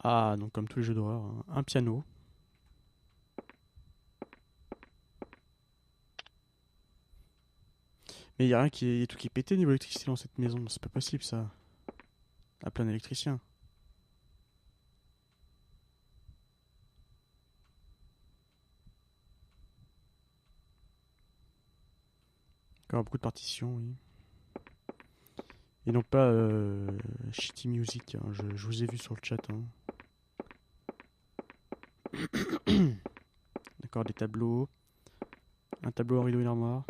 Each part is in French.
Ah, donc comme tous les jeux d'horreur, hein, un piano. Mais il y a rien qui est, y a tout qui est pété niveau électricité dans cette maison, c'est pas possible ça. À plein d'électriciens. Encore beaucoup de partitions, oui. Et non pas Shitty Music, hein, je vous ai vu sur le chat. Hein. D'accord, des tableaux. Un tableau en rideau et une armoire.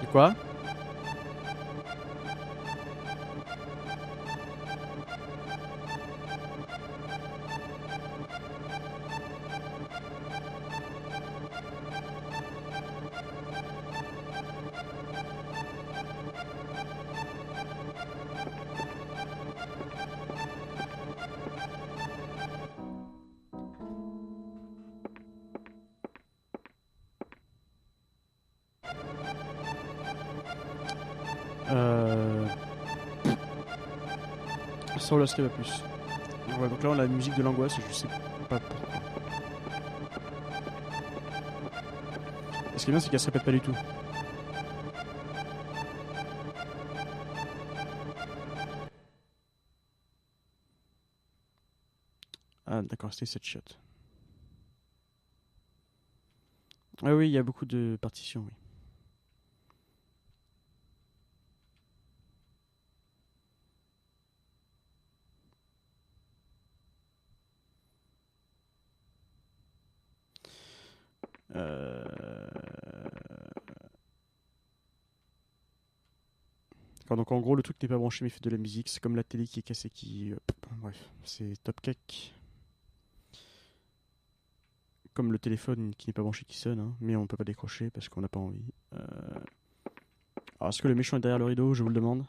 Et quoi? Euh... Sans Lost va plus. Ouais, donc là on a la musique de l'angoisse, je sais pas pourquoi. Ce qui est bien, c'est qu'elle se répète pas du tout. Ah, d'accord, c'était cette shot. Ah oui, il y a beaucoup de partitions, oui. D'accord, donc en gros, le truc n'est pas branché mais il fait de la musique. C'est comme la télé qui est cassée qui. Bref, c'est top cake. Comme le téléphone qui n'est pas branché qui sonne, hein, mais on peut pas décrocher parce qu'on n'a pas envie. Alors, est-ce que le méchant est derrière le rideau? Je vous le demande.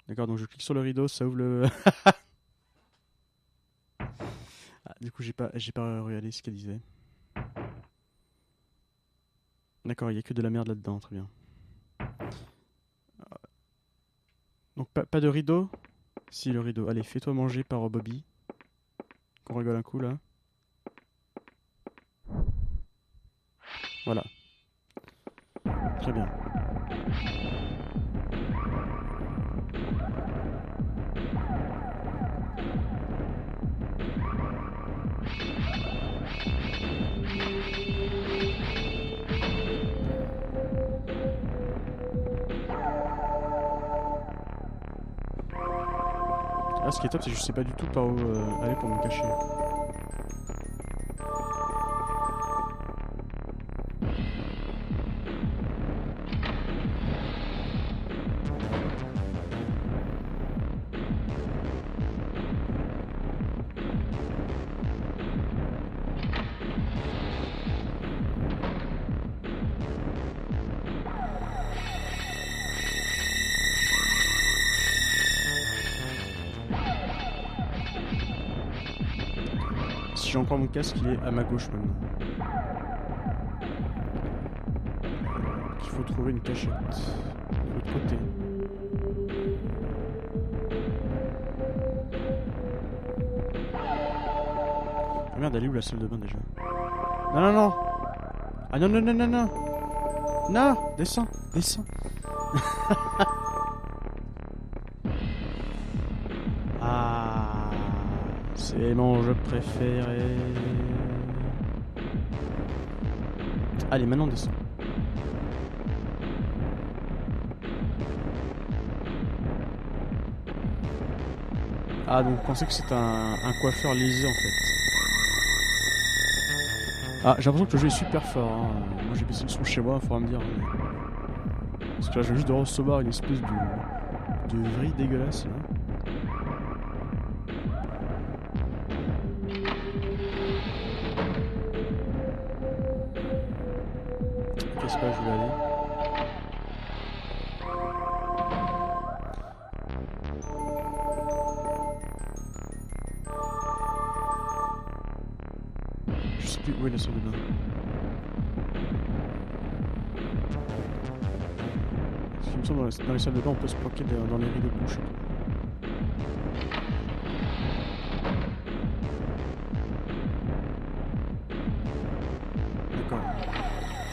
D'accord, donc je clique sur le rideau, ça ouvre le. Ah, du coup, j'ai pas regardé ce qu'elle disait. D'accord, il y a que de la merde là-dedans, très bien. Donc pas de rideau? Si, le rideau. Allez, fais-toi manger par Bobby. Qu'on rigole un coup là. Voilà, très bien. Ah, ce qui est top, c'est que je sais pas du tout par où aller pour me cacher. Si j'ai encore mon casque, il est à ma gauche maintenant. Il faut trouver une cachette. De l'autre côté. Ah merde, elle est où la salle de bain déjà? Non, non, non! Ah non, non, non, non, non! Non! Descends! Descends! Ah! C'est mon jeu préféré. Allez, maintenant descends. Ah, donc vous pensez que c'est un coiffeur lésé en fait. Ah, j'ai l'impression que le jeu est super fort. Hein. Moi j'ai baissé le son chez moi, il faudra me dire. Parce que là, je viens juste de recevoir une espèce de vrille dégueulasse là. Qu'est-ce que je voulais aller? plus où est la salle de bain. Parce qu'il me semble dans les salles de bain on peut se planquer dans les rideaux de douche et tout. D'accord.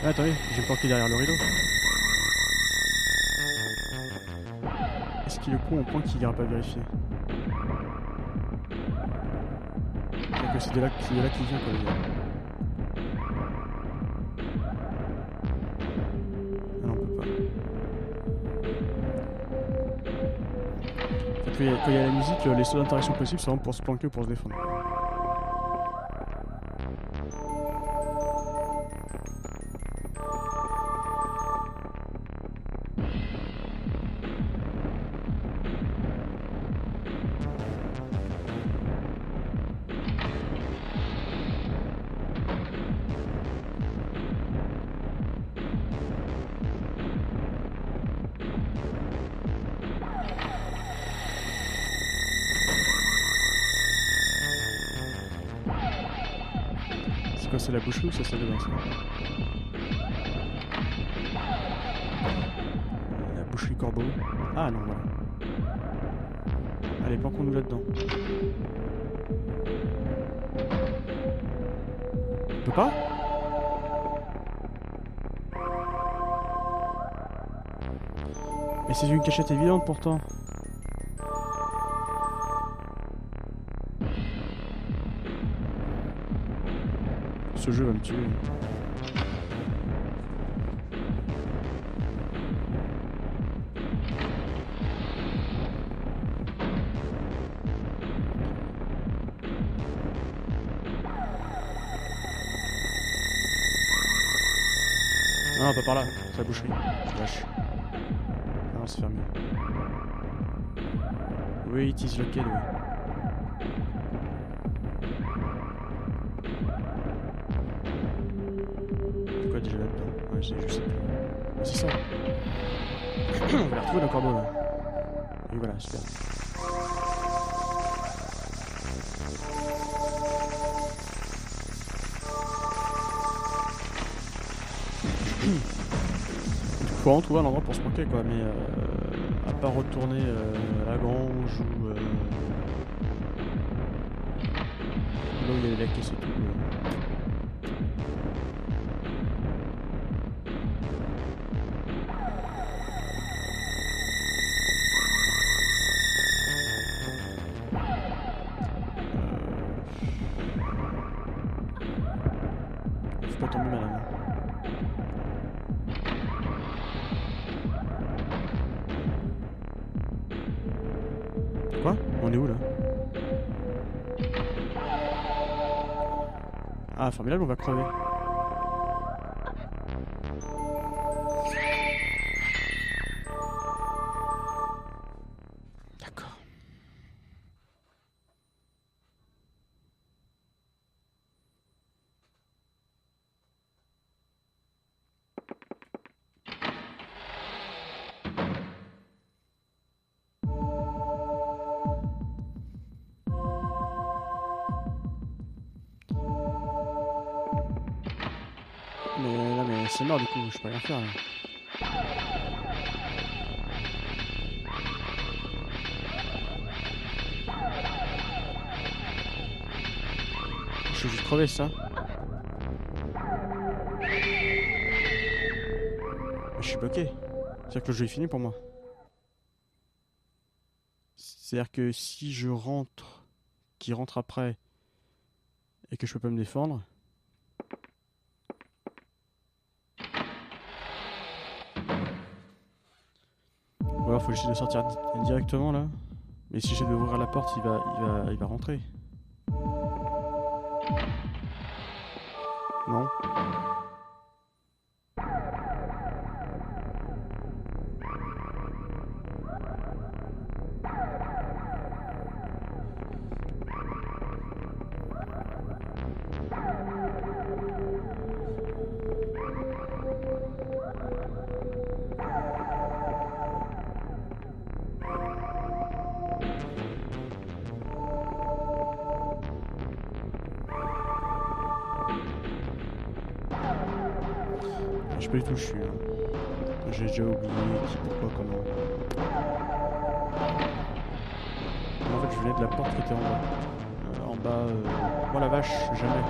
Ah, attendez, je vais me planquer derrière le rideau. Est-ce qu'il est con au point qu'il n'ira pas vérifier? C'est de là qu'il vient quand même. Ah non, on peut pas. En fait, quand il y a la musique, les seules interactions possibles, c'est vraiment pour se planquer ou pour se défendre. C'est quoi, c'est la boucherie ou c'est la salle de bain ça? La boucherie Corbeau. Ah non, voilà. Allez, planquons-nous là-dedans. On peut pas? Mais c'est une cachette évidente pourtant. Ce jeu va me tuer. Non, pas par là, c'est la boucherie. Je lâche. Ah non, c'est fermé. Oui, it is locked, oui. Pourquoi déjà là-dedans? Ouais, je sais plus. Ah, c'est ça. On va retrouver le corbeau là. Et voilà, super. Faut vraiment trouver un endroit pour se planquer quoi, mais à part retourner à la grange ou là où il y avait la caisse et tout. Faut pas tomber malade. Quoi? On est où là? Ah, formidable, on va crever. D'accord. Mais là, mais c'est mort du coup, je peux rien faire là. Je suis juste crevé ça. Je suis bloqué. C'est-à-dire que le jeu est fini pour moi. C'est-à-dire que si je rentre, qui rentre après, et que je peux pas me défendre. Ou alors faut que j'essaie de sortir directement là. Mais si j'essaie d'ouvrir la porte, il va rentrer. Non. Je sais pas du tout où je suis. J'ai déjà oublié qui, pourquoi, comment. En fait, je venais de la porte qui était en bas. En bas, oh la vache, jamais.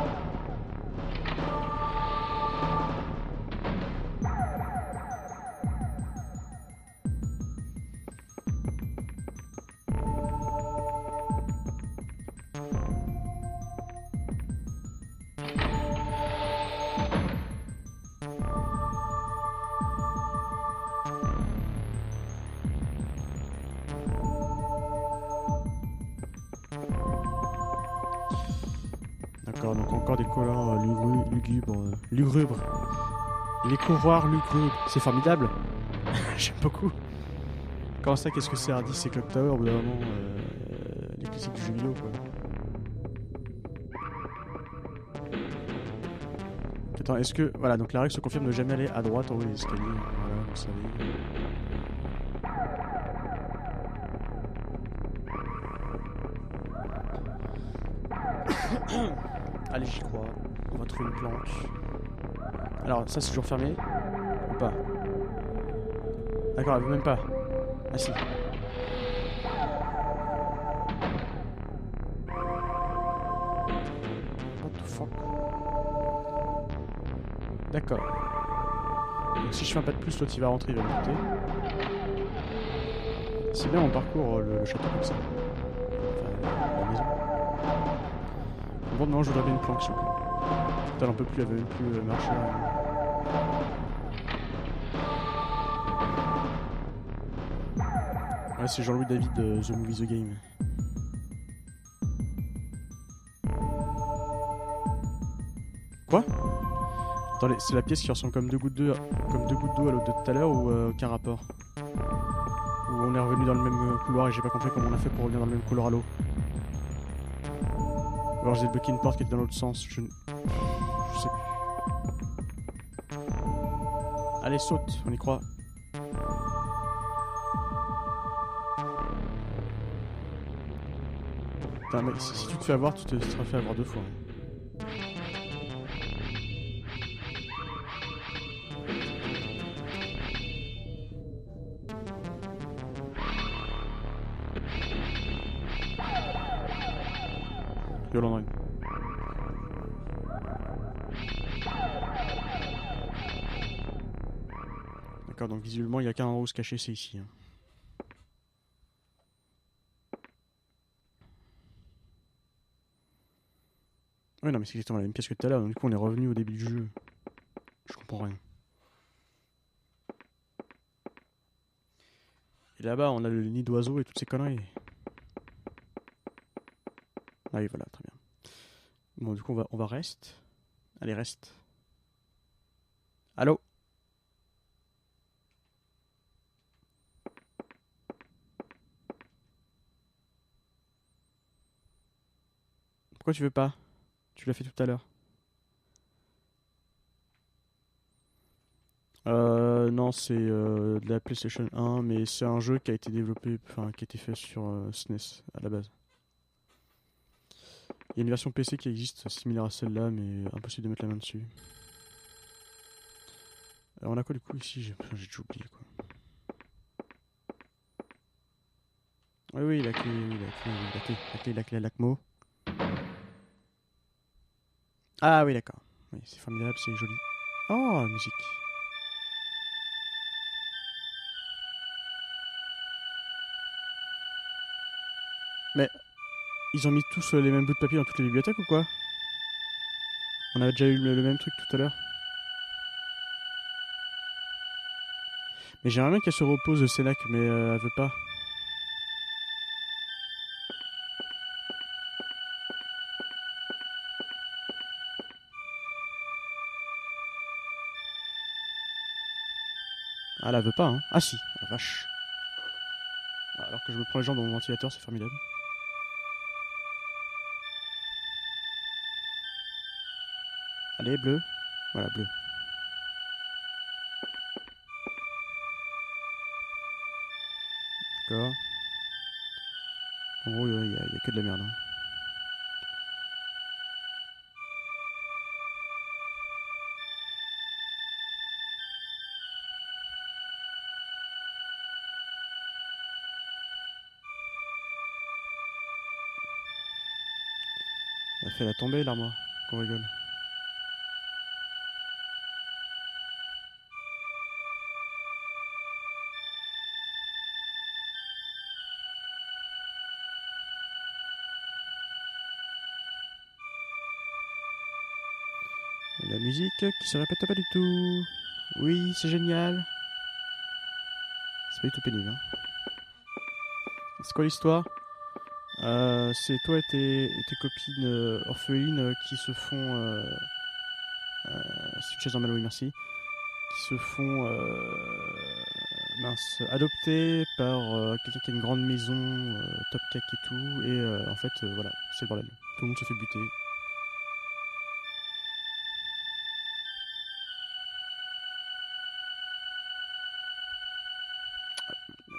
D'accord, donc encore des collants lugubres. Les courroirs lugubres. C'est formidable. J'aime beaucoup. Comment ça, qu'est-ce que c'est Hardy, c'est Clock Tower, au bout d'un moment, les classiques du jeu vidéo, quoi. Attends, est-ce que... Voilà, donc la règle se confirme de jamais aller à droite en haut des escaliers. Voilà, vous savez. Allez, j'y crois. On va trouver une planche. Alors, ça, c'est toujours fermé ou pas? D'accord, elle veut même pas. Ah si. What the fuck? D'accord. Donc si je fais un pas de plus, l'autre il va rentrer, il va me monter. C'est bien on parcourt le château comme ça. Enfin, la maison. Bon, non, je voudrais bien une planque, s'il vous plaît. Elle en peut plus, elle veut même plus marcher. Ouais, c'est Jean-Louis David, The Movie The Game. Quoi? Attendez, c'est la pièce qui ressemble comme deux gouttes d'eau à l'autre de tout à l'heure ou aucun rapport? Ou on est revenu dans le même couloir et j'ai pas compris comment on a fait pour revenir dans le même couloir à l'eau? Ou alors j'ai débloqué une porte qui était dans l'autre sens, je sais. Allez, saute, on y croit. Putain, mec, si tu te fais avoir, tu te seras fait avoir deux fois. Yolanda. D'accord, donc visuellement, il n'y a qu'un endroit où se cacher, c'est ici. Hein. Ouais, non, mais c'est exactement la même pièce que tout à l'heure, donc du coup, on est revenu au début du jeu. Je comprends rien. Et là-bas, on a le nid d'oiseau et toutes ces conneries. Ah oui, voilà, très bien. Bon, du coup, on va reste. Allez, reste. Allô? Pourquoi tu veux pas? Tu l'as fait tout à l'heure. Non, c'est de la PlayStation 1, mais c'est un jeu qui a été développé, enfin, qui a été fait sur SNES à la base. Il y a une version PC qui existe similaire à celle-là, mais impossible de mettre la main dessus. Alors on a quoi du coup ici? J'ai déjà oublié quoi. Oui, la clé, l'ACMO. Ah oui, d'accord. Oui, c'est formidable, c'est joli. Oh, musique. Mais ils ont mis tous les mêmes bouts de papier dans toutes les bibliothèques ou quoi? On avait déjà eu le même truc tout à l'heure. Mais j'aimerais bien qu'elle se repose, Sénac, mais elle veut pas. Ah, elle veut pas, hein. Ah si, la vache. Alors que je me prends les jambes dans mon ventilateur, c'est formidable. Allez, bleu. Voilà, bleu. D'accord. En gros, il y a que de la merde. Hein. a fait la tombée l'armoire, qu'on rigole. La musique qui se répète pas du tout. Oui, c'est génial. C'est pas du tout pénible. Hein. C'est quoi l'histoire? C'est toi et tes copines orphelines qui se font... c'est une chaise en mal, oui, merci. Qui se font adopter par quelqu'un qui a une grande maison, top cake et tout. Et en fait, voilà, c'est le bordel. Tout le monde se fait buter.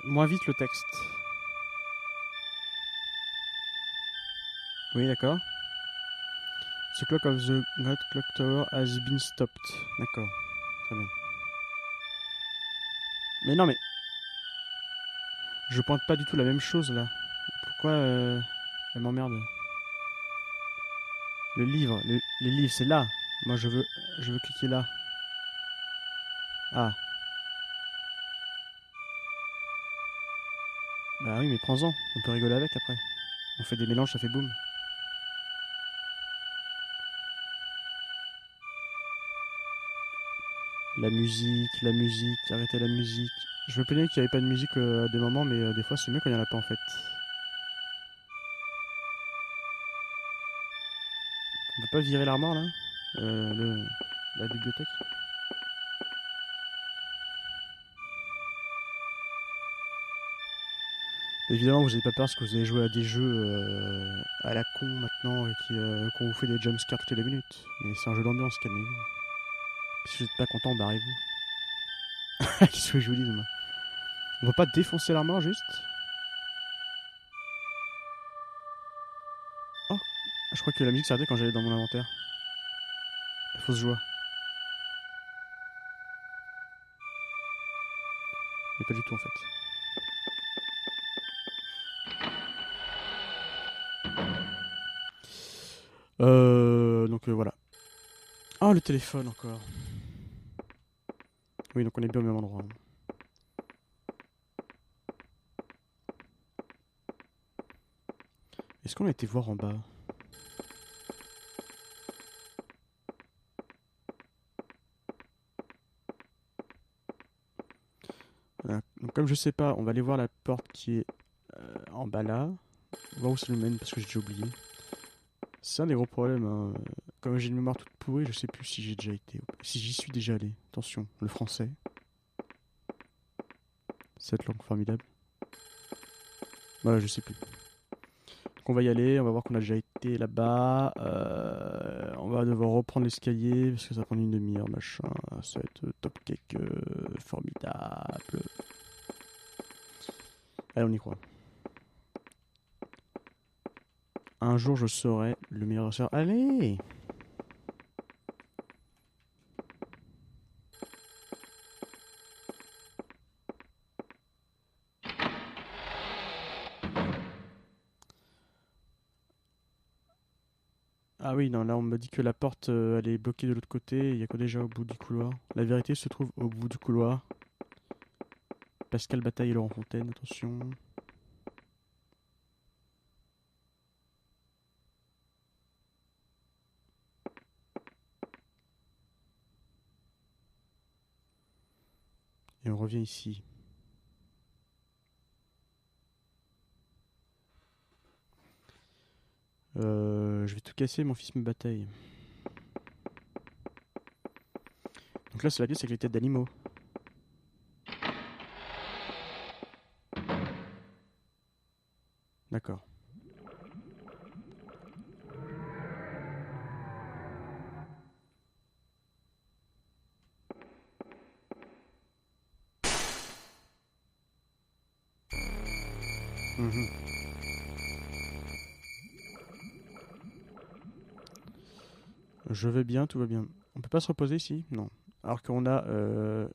Moins vite le texte. Oui, d'accord. The clock of the God Clock Tower has been stopped. D'accord. Très bien. Mais non, mais je pointe pas du tout la même chose là. Pourquoi elle m'emmerde? Le livre, les livres, c'est là. Moi, je veux cliquer là. Ah. Bah oui, mais prends-en. On peut rigoler avec après. On fait des mélanges, ça fait boum. La musique, arrêtez la musique. Je me plaignais qu'il n'y avait pas de musique à des moments, mais des fois c'est mieux quand il n'y en a pas en fait. On peut pas virer l'armoire là la bibliothèque. Évidemment, vous n'avez pas peur parce que vous avez joué à des jeux à la con maintenant et qu'on vous fait des jumpscares toutes les minutes. Mais c'est un jeu d'ambiance, calmez-vous. Si vous n'êtes pas content, barrez-vous. Qu'est-ce que je vous dis, moi? On va pas défoncer l'armoire juste? Oh, je crois que la musique s'arrêtait quand j'allais dans mon inventaire. La fausse joie. Mais pas du tout en fait. Donc voilà. Oh, le téléphone encore. Oui, donc on est bien au même endroit. Est-ce qu'on a été voir en bas? Voilà. Donc comme je sais pas, on va aller voir la porte qui est en bas là. Voir où ça nous mène parce que j'ai déjà oublié. C'est un des gros problèmes. Hein. Comme j'ai une mémoire toute pourrie, je sais plus si j'ai déjà été. Si j'y suis déjà allé. Attention, le français. Cette langue formidable. Voilà, je sais plus. Donc on va y aller, on va voir qu'on a déjà été là-bas. On va devoir reprendre l'escalier parce que ça prend une demi-heure, machin. Ça va être top cake formidable. Allez, on y croit. Un jour, je serai le meilleur sœur. Allez! Ah oui, non, là on me dit que la porte elle est bloquée de l'autre côté, il y a quoi déjà au bout du couloir? La vérité se trouve au bout du couloir. Pascal Bataille et Laurent Fontaine, attention. Et on revient ici. Je vais tout casser, mon fils me bataille. Donc là c'est la pièce avec les têtes d'animaux. D'accord. Mhm. Je vais bien, tout va bien. On peut pas se reposer ici? Non. Alors qu'on a, je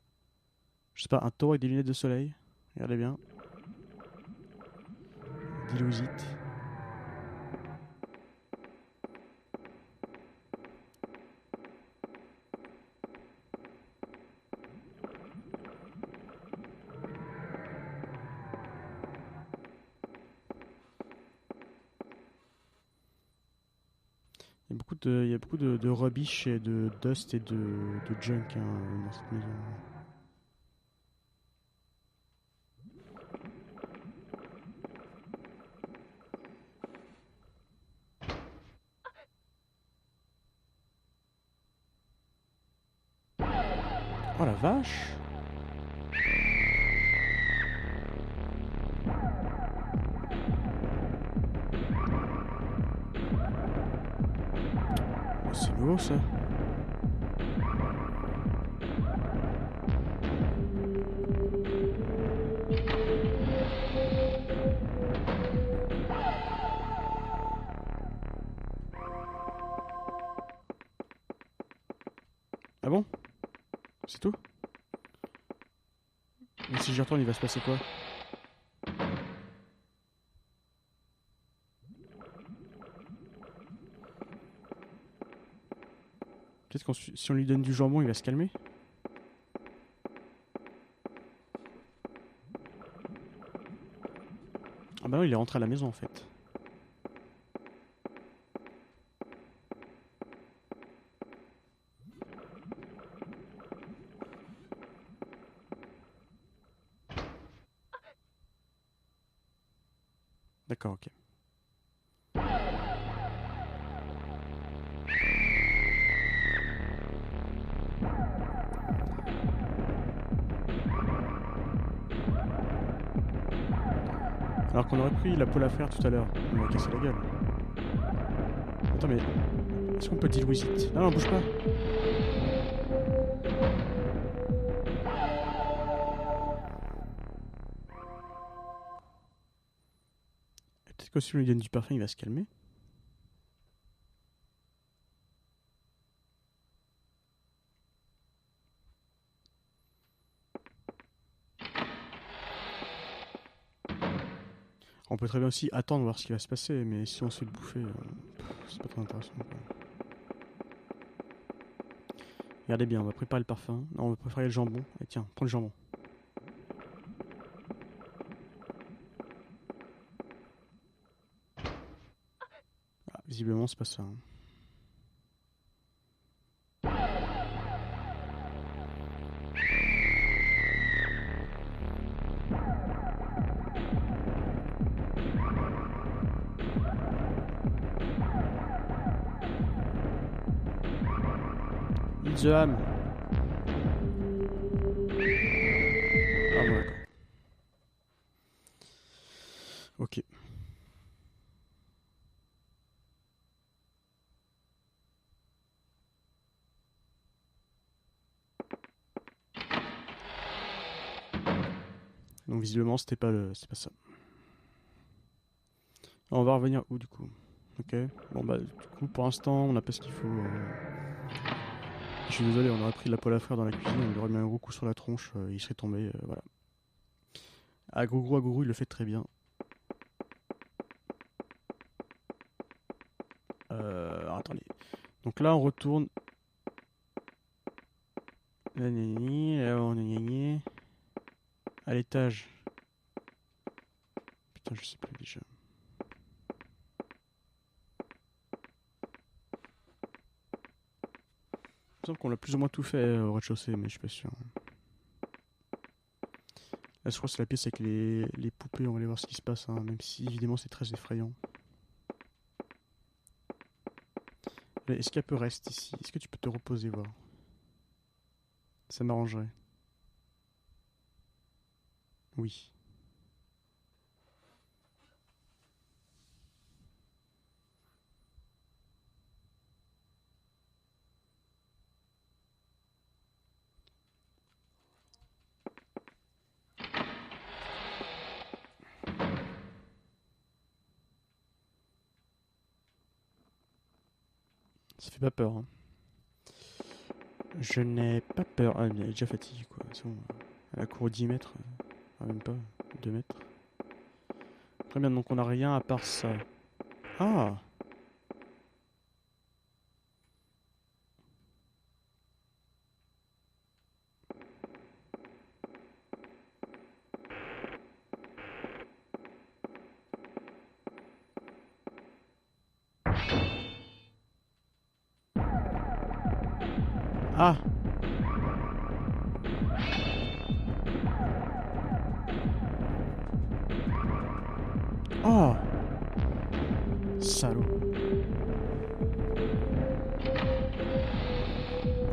sais pas, un taureau avec des lunettes de soleil. Regardez bien. Dilusite. il y a beaucoup de rubbish et de dust et de junk hein, dans cette maison. Oh la vache! C'est beau ça. Ah bon? C'est tout? Mais si j'y retourne, il va se passer quoi? Peut-être si on lui donne du jambon, il va se calmer? Ah bah non, il est rentré à la maison en fait. D'accord, ok. Alors qu'on aurait pris la pôle à frire tout à l'heure. On va casser la gueule. Attends, mais est-ce qu'on peut diluer it? Non, non, bouge pas. Peut-être que si on lui donne du parfum, il va se calmer. On peut très bien aussi attendre voir ce qui va se passer, mais si on se fait le bouffer, c'est pas très intéressant. Quoi. Regardez bien, on va préparer le parfum. Non, on va préparer le jambon. Et tiens, prends le jambon. Ah, visiblement, c'est pas ça. Hein. It's the ham. Ah bon, d'accord. Ok. Donc visiblement, c'était pas ça. Alors, on va revenir où du coup? Ok. Bon bah du coup pour l'instant on n'a pas ce qu'il faut. Je suis désolé, on aurait pris de la poêle à frire dans la cuisine, on lui aurait mis un gros coup sur la tronche, il serait tombé, voilà. Agourou, il le fait très bien. Alors, attendez. Donc là on retourne. Là, on est gagné. À l'étage. Putain, je sais plus déjà. Il me semble qu'on a plus ou moins tout fait au rez-de-chaussée, mais je suis pas sûr. Là, je crois que c'est la pièce avec les poupées, on va aller voir ce qui se passe, hein, même si évidemment c'est très effrayant. Est-ce qu'il y a peu reste ici? Est-ce que tu peux te reposer, voir? Ça m'arrangerait. Oui. Ça fait pas peur. Hein. Je n'ai pas peur. Ah, elle est déjà fatiguée, quoi. C'est bon. Elle a couru 10 mètres. Même pas. 2 mètres. Très bien, donc on n'a rien à part ça. Ah! Ah. Oh. Salaud.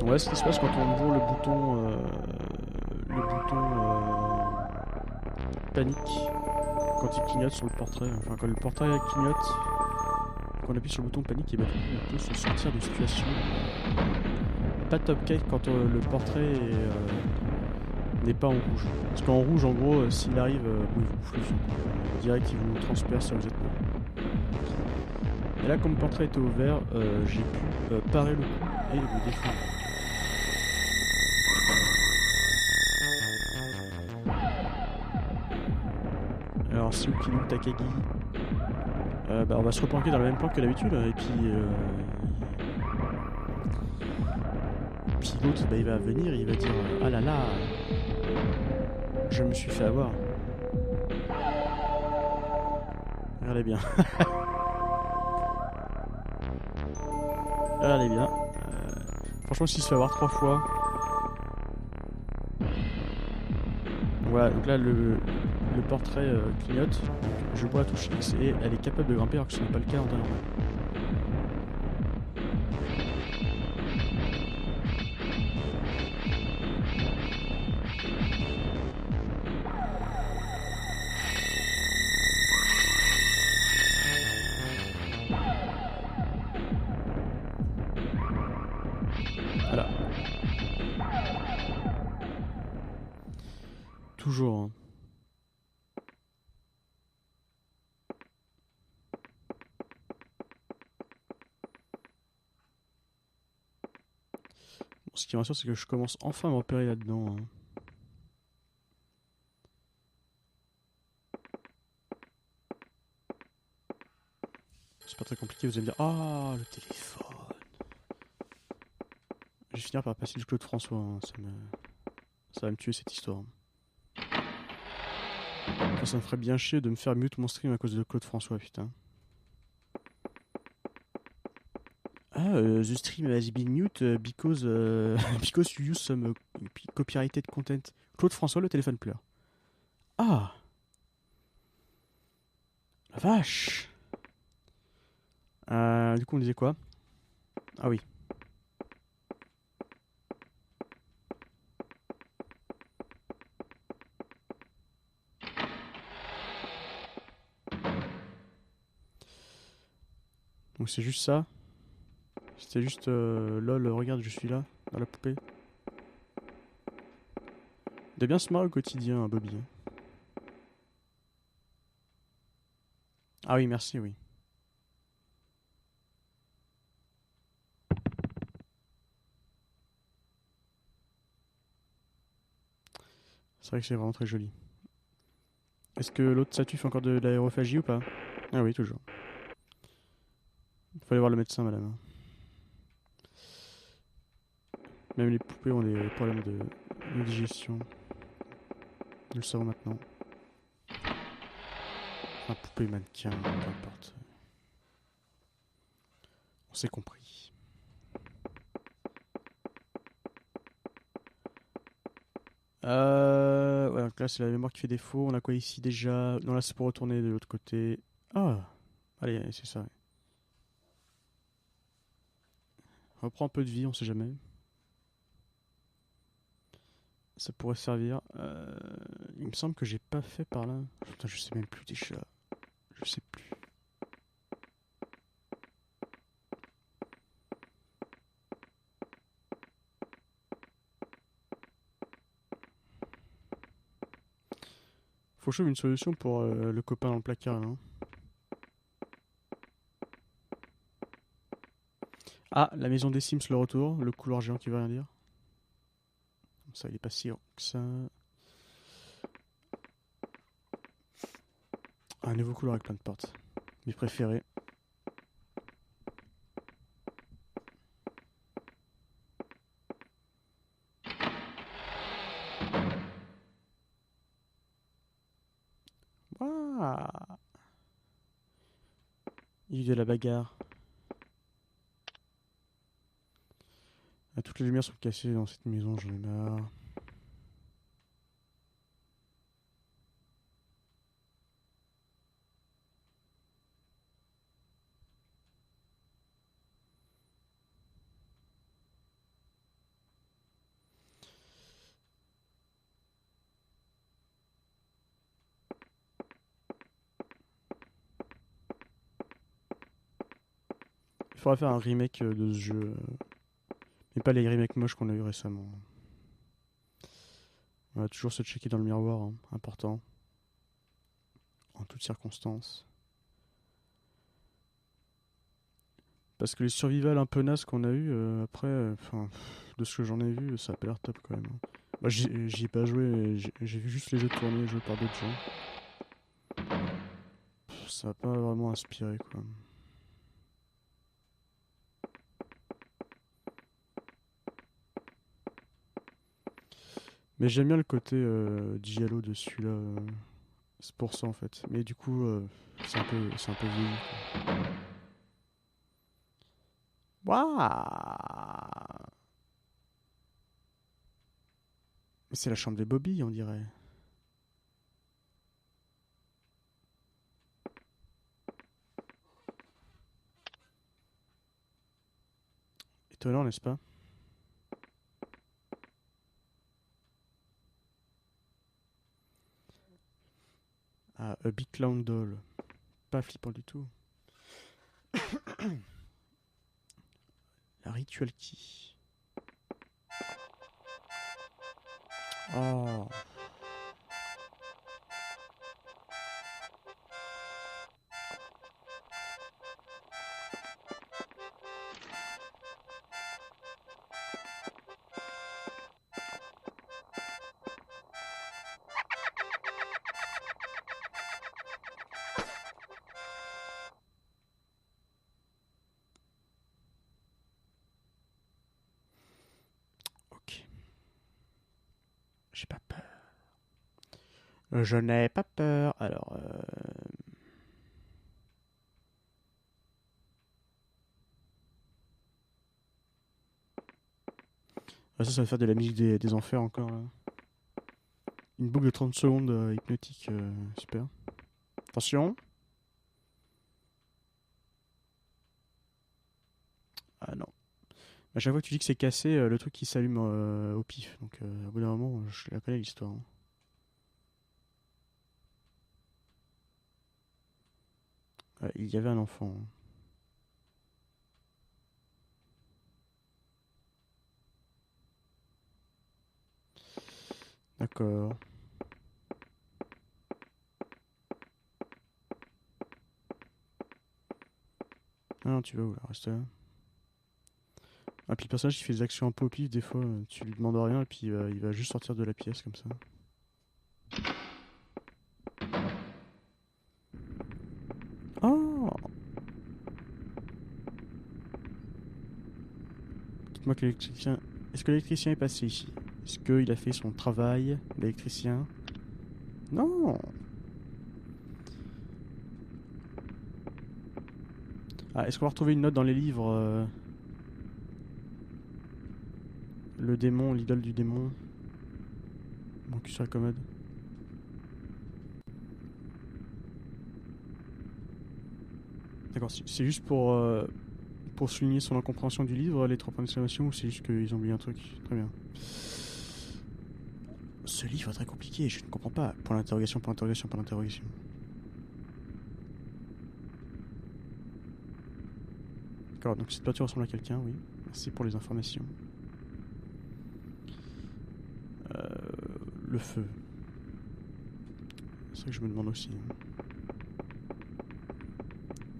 Ouais, ce qui se passe quand on ouvre le bouton panique, quand il clignote sur le portrait, enfin quand le portrait clignote, quand on appuie sur le bouton panique, et ben, on peut se sortir de situation pas top cake quand le portrait n'est pas en rouge. Parce qu'en rouge, en gros, s'il arrive, bon, il vous bouffe le son. Direct, il vous transperce, ça vous êtes mort. Et là, comme le portrait était au vert, j'ai pu parer le coup et le défendre. Alors, si Ukilu Takagi, bah, on va se replanquer dans le même plan que d'habitude, et puis l'autre, bah, il va venir et il va dire ah là là, je me suis fait avoir. Regardez bien. Regardez bien. Franchement, s'il se fait avoir 3 fois. Voilà, donc là, le portrait clignote. Donc, je vois la touche X et elle est capable de grimper alors que ce n'est pas le cas en temps normal. Voilà. Toujours. Hein. Bon, ce qui me rassure, c'est que je commence enfin à me repérer là-dedans. Hein. C'est pas très compliqué, vous allez me dire ah, le téléphone. Je vais finir par passer du Claude François. Hein. Ça va me tuer cette histoire. Enfin, ça me ferait bien chier de me faire mute mon stream à cause de Claude François, putain. Ah, the stream has been mute because because you use some copyrighted content. Claude François, le téléphone pleure. Ah, la vache. Du coup, on disait quoi? Ah oui. Donc c'est juste ça. C'était juste lol, regarde, je suis là, dans la poupée. Il doit bien se marrer au quotidien, Bobby. Ah oui, merci, oui. C'est vrai que c'est vraiment très joli. Est-ce que l'autre statue fait encore de l'aérophagie ou pas? Ah oui, toujours. Il faut aller voir le médecin, madame. Même les poupées ont des problèmes de digestion. Nous le savons maintenant. Un poupée mannequin, peu importe. On s'est compris. Ouais, donc là, c'est la mémoire qui fait défaut. On a quoi ici déjà? Non, là, c'est pour retourner de l'autre côté. Ah! Allez, c'est ça. On reprend un peu de vie, on sait jamais. Ça pourrait servir. Il me semble que j'ai pas fait par là. Putain, je sais même plus déjà. Je sais plus. Faut que je trouve une solution pour le copain dans le placard là. Hein. Ah, la maison des Sims, le retour. Le couloir géant qui veut rien dire. Ça, il est pas si haut que ça. Un nouveau couloir avec plein de portes. Mes préférés. Ah, il y a eu de la bagarre. Ah, toutes les lumières sont cassées dans cette maison, j'en ai marre. Il faudrait faire un remake de ce jeu. Mais pas les remakes moches qu'on a eu récemment. On va toujours se checker dans le miroir, hein, important. En toutes circonstances. Parce que les survival un peu nazes qu'on a eu après, de ce que j'en ai vu, ça a pas l'air top quand même, hein. Bah, j'y ai pas joué, j'ai vu juste les jeux tourner, joués par d'autres gens. Ça m'a pas vraiment inspiré, quoi. Mais j'aime bien le côté Giallo de celui-là. C'est pour ça en fait. Mais du coup, c'est un peu vieilli, quoi. Waouh! Mais c'est la chambre des Bobby, on dirait. Étonnant, n'est-ce pas? Ah, A Big Clown Doll. Pas flippant du tout. La Ritual Key. Oh. Ok. J'ai pas peur. Je n'ai pas peur. Alors, ah, ça va faire de la musique des enfers encore, là. Une boucle de 30 secondes hypnotique. Super. Attention. Ah non. À chaque fois que tu dis que c'est cassé, le truc qui s'allume au pif. Donc, au bout d'un moment, je la connais l'histoire, hein. Ouais, il y avait un enfant, hein. D'accord. Ah non, tu vas où là? Reste là. Ah, puis le personnage qui fait des actions un peu au pif, des fois, tu lui demandes rien et puis il va juste sortir de la pièce comme ça. Oh! Dites-moi que l'électricien. Est-ce que l'électricien est passé ici? Est-ce qu'il a fait son travail d'électricien? Non! Ah, est-ce qu'on va retrouver une note dans les livres le démon, l'idole du démon? Mon cul sur la commode. D'accord, c'est juste pour souligner son incompréhension du livre, les 3 points d'exclamation, ou c'est juste qu'ils ont oublié un truc? Très bien. Ce livre est très compliqué, je ne comprends pas. Point d'interrogation, point d'interrogation, point d'interrogation. D'accord, donc cette peinture ressemble à quelqu'un, oui. Merci pour les informations. Le feu. C'est ça que je me demande aussi.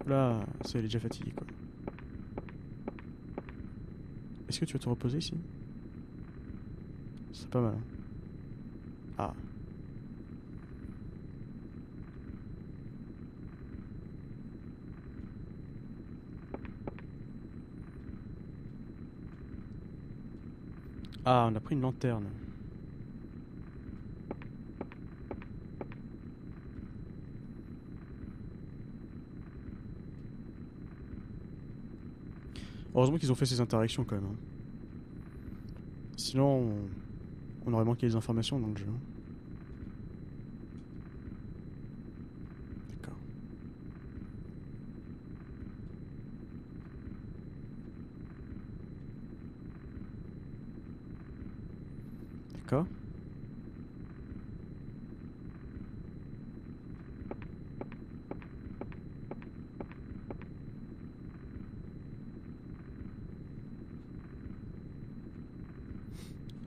Là, ça, elle est déjà fatiguée, quoi. Est-ce que tu vas te reposer ici? C'est pas mal, hein. Ah. Ah, on a pris une lanterne. Heureusement qu'ils ont fait ces interactions quand même, hein. Sinon, on aurait manqué des informations dans le jeu. D'accord. D'accord.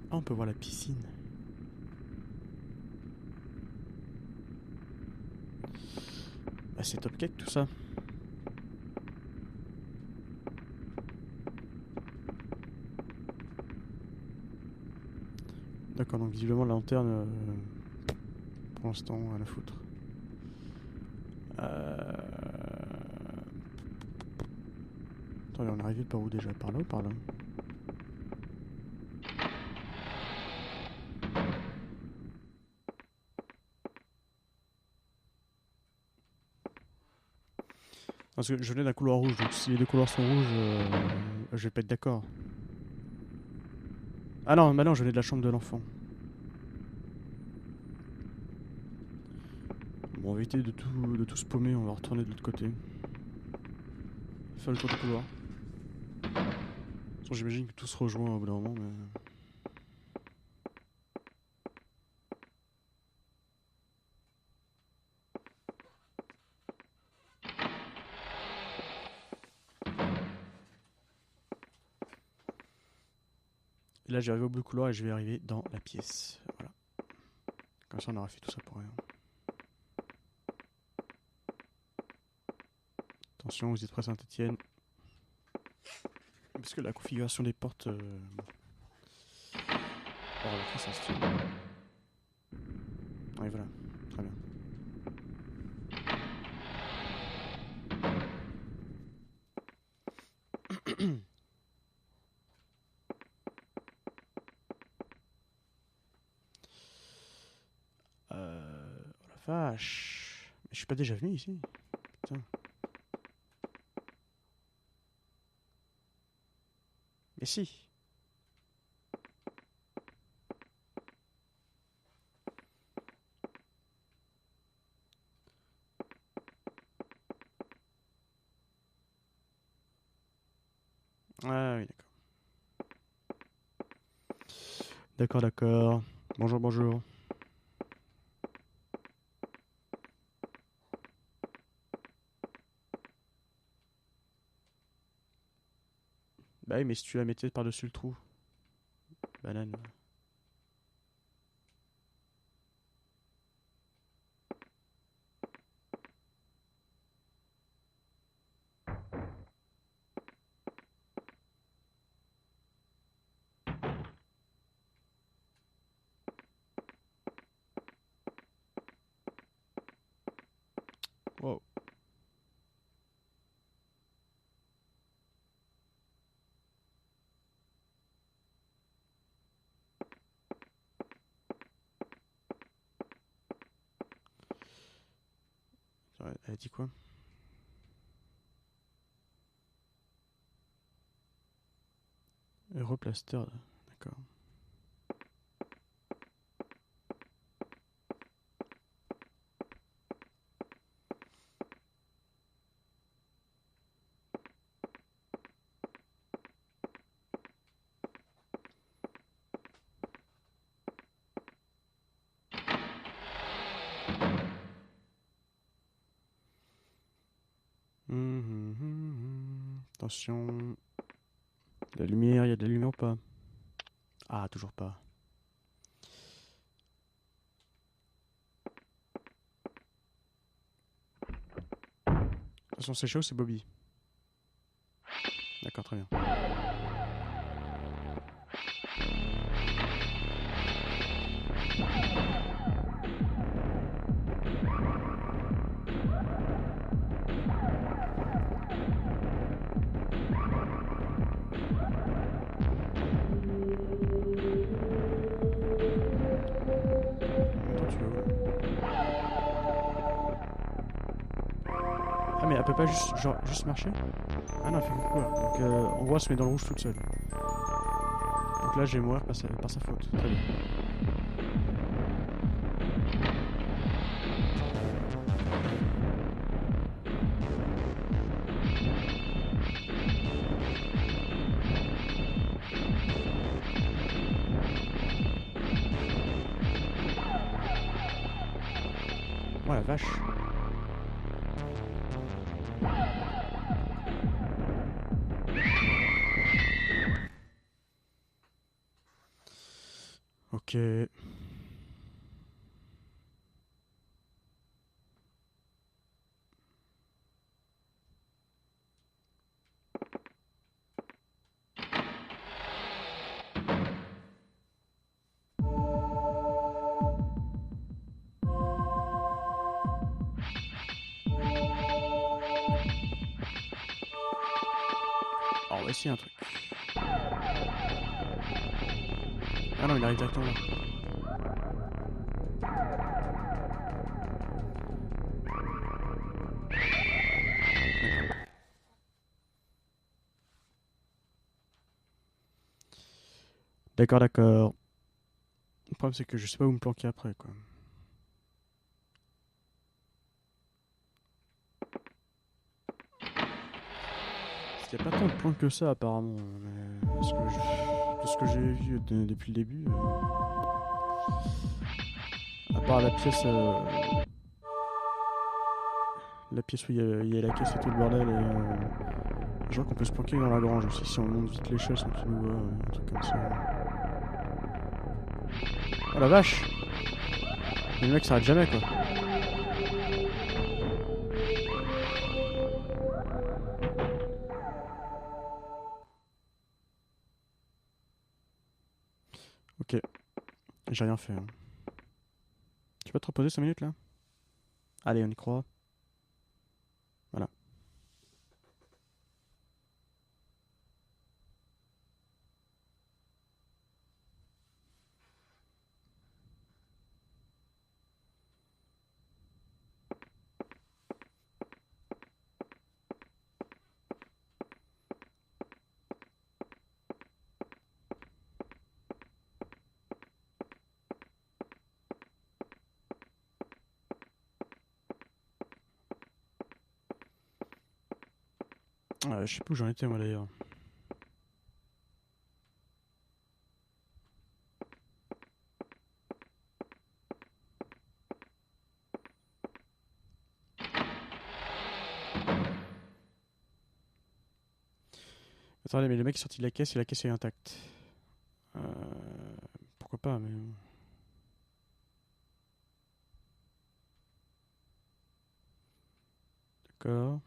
Ah, on peut voir la piscine. Bah, c'est top cake tout ça. D'accord, donc visiblement la lanterne, pour l'instant, à la foutre. Attendez, on est arrivé par où déjà? Par là ou par là? Parce que je venais d'un couloir rouge, donc si les deux couloirs sont rouges, je vais pas être d'accord. Ah non, bah non, je venais de la chambre de l'enfant. Bon, on va éviter de tout se paumer, on va retourner de l'autre côté. Faire le tour du couloir. De toute façon, j'imagine que tout se rejoint au bout d'un moment, mais... Et là, j'arrive au bout du couloir et je vais arriver dans la pièce. Voilà. Comme ça, on aura fait tout ça pour rien. Attention, vous êtes prêts, Saint-Etienne. Parce que la configuration des portes... Alors, après, ça se tient. Oui, voilà. Très bien. Oh la vache. Mais je suis pas déjà venu ici. Putain. Mais si. Ah oui, d'accord. D'accord, d'accord. Bonjour, bonjour. Bah oui, mais si tu la mettais par-dessus le trou. Banane. Wow. Elle a dit quoi? Europlaster, d'accord. Attention. La lumière, il y a de la lumière ou pas? Ah, toujours pas. De toute façon, c'est chaud, c'est Bobby. D'accord, très bien. Ah mais elle peut pas juste marcher? Ah non, elle fait beaucoup là. Donc en gros elle se met dans le rouge toute seule. Donc là, je vais mourir par sa faute. Très bien. Oh la vache. Ok. Oh, on va essayer un truc. Ah non, il arrive directement là. D'accord, d'accord. Le problème, c'est que je sais pas où me planquer après, quoi. Parce qu'il n'y a pas tant de planques que ça, apparemment. Mais de ce que j'ai vu depuis le début. À part la pièce où il y a la caisse et tout le bordel. Et je vois qu'on peut se planquer dans la grange aussi si on monte vite l'échelle sans qu'il nous voit. Un truc comme ça. Oh la vache! Mais le mec s'arrête jamais, quoi. Ok, j'ai rien fait. Hein. Tu peux te reposer 5 minutes là? Allez, on y croit. Voilà. Je sais plus où j'en étais moi d'ailleurs. Attendez, mais le mec est sorti de la caisse et la caisse est intacte. Euh, Pourquoi pas, mais. D'accord.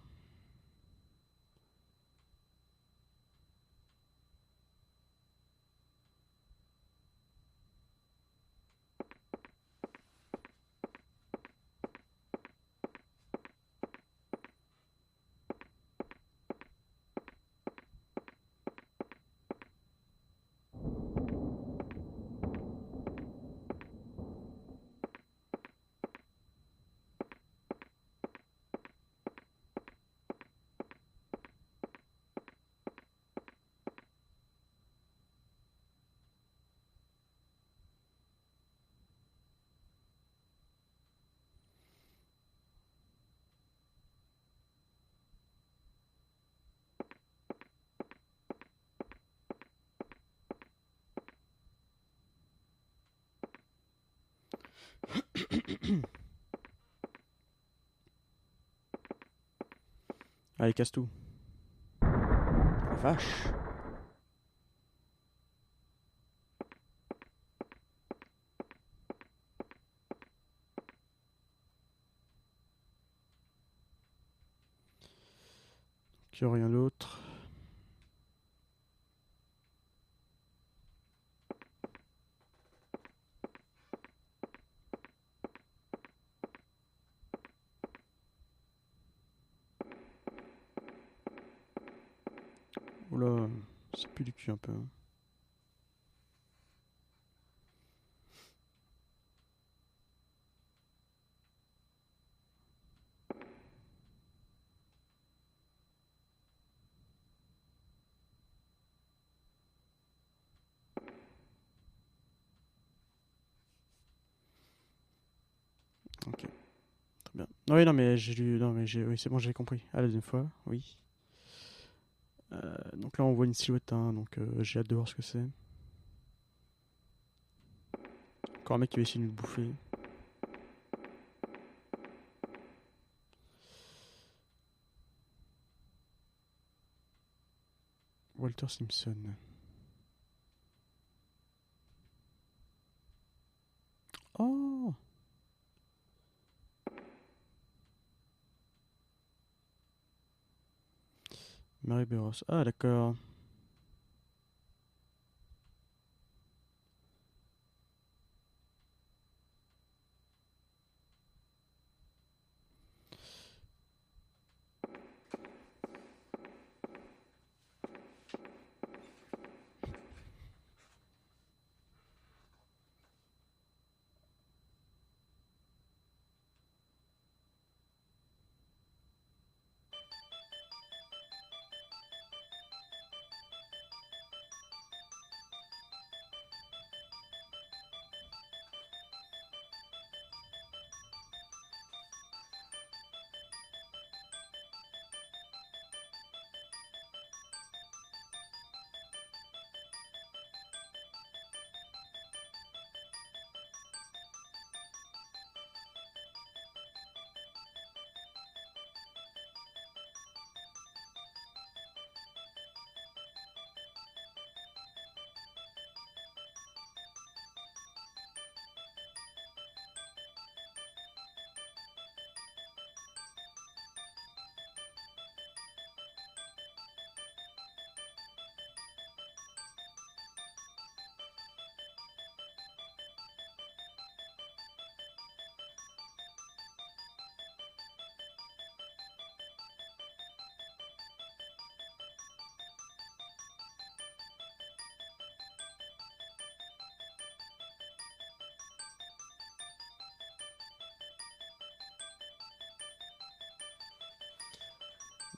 Allez, casse tout. La vache. Il n'y a rien d'autre. Oula, ça pue du cul un peu. Hein. Ok, très bien. Oui, non, mais j'ai lu. Non, mais oui, c'est bon, j'ai compris. À la deuxième fois, oui. Donc là, on voit une silhouette, hein, donc j'ai hâte de voir ce que c'est. Encore un mec qui va essayer de nous bouffer. Walter Simpson. Oh! Mary Burroughs. Ah, d'accord.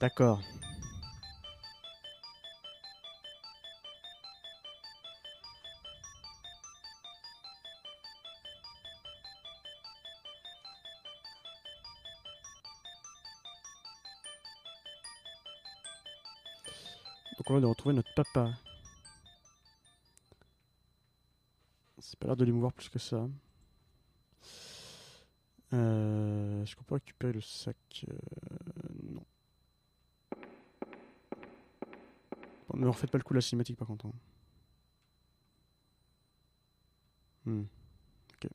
D'accord. Donc on va retrouver notre papa. C'est pas l'air de l'émouvoir plus que ça. Est-ce qu'on peut récupérer le sac? Non. Bon, ne refaites pas le coup de la cinématique par contre, hein. Hmm, ok.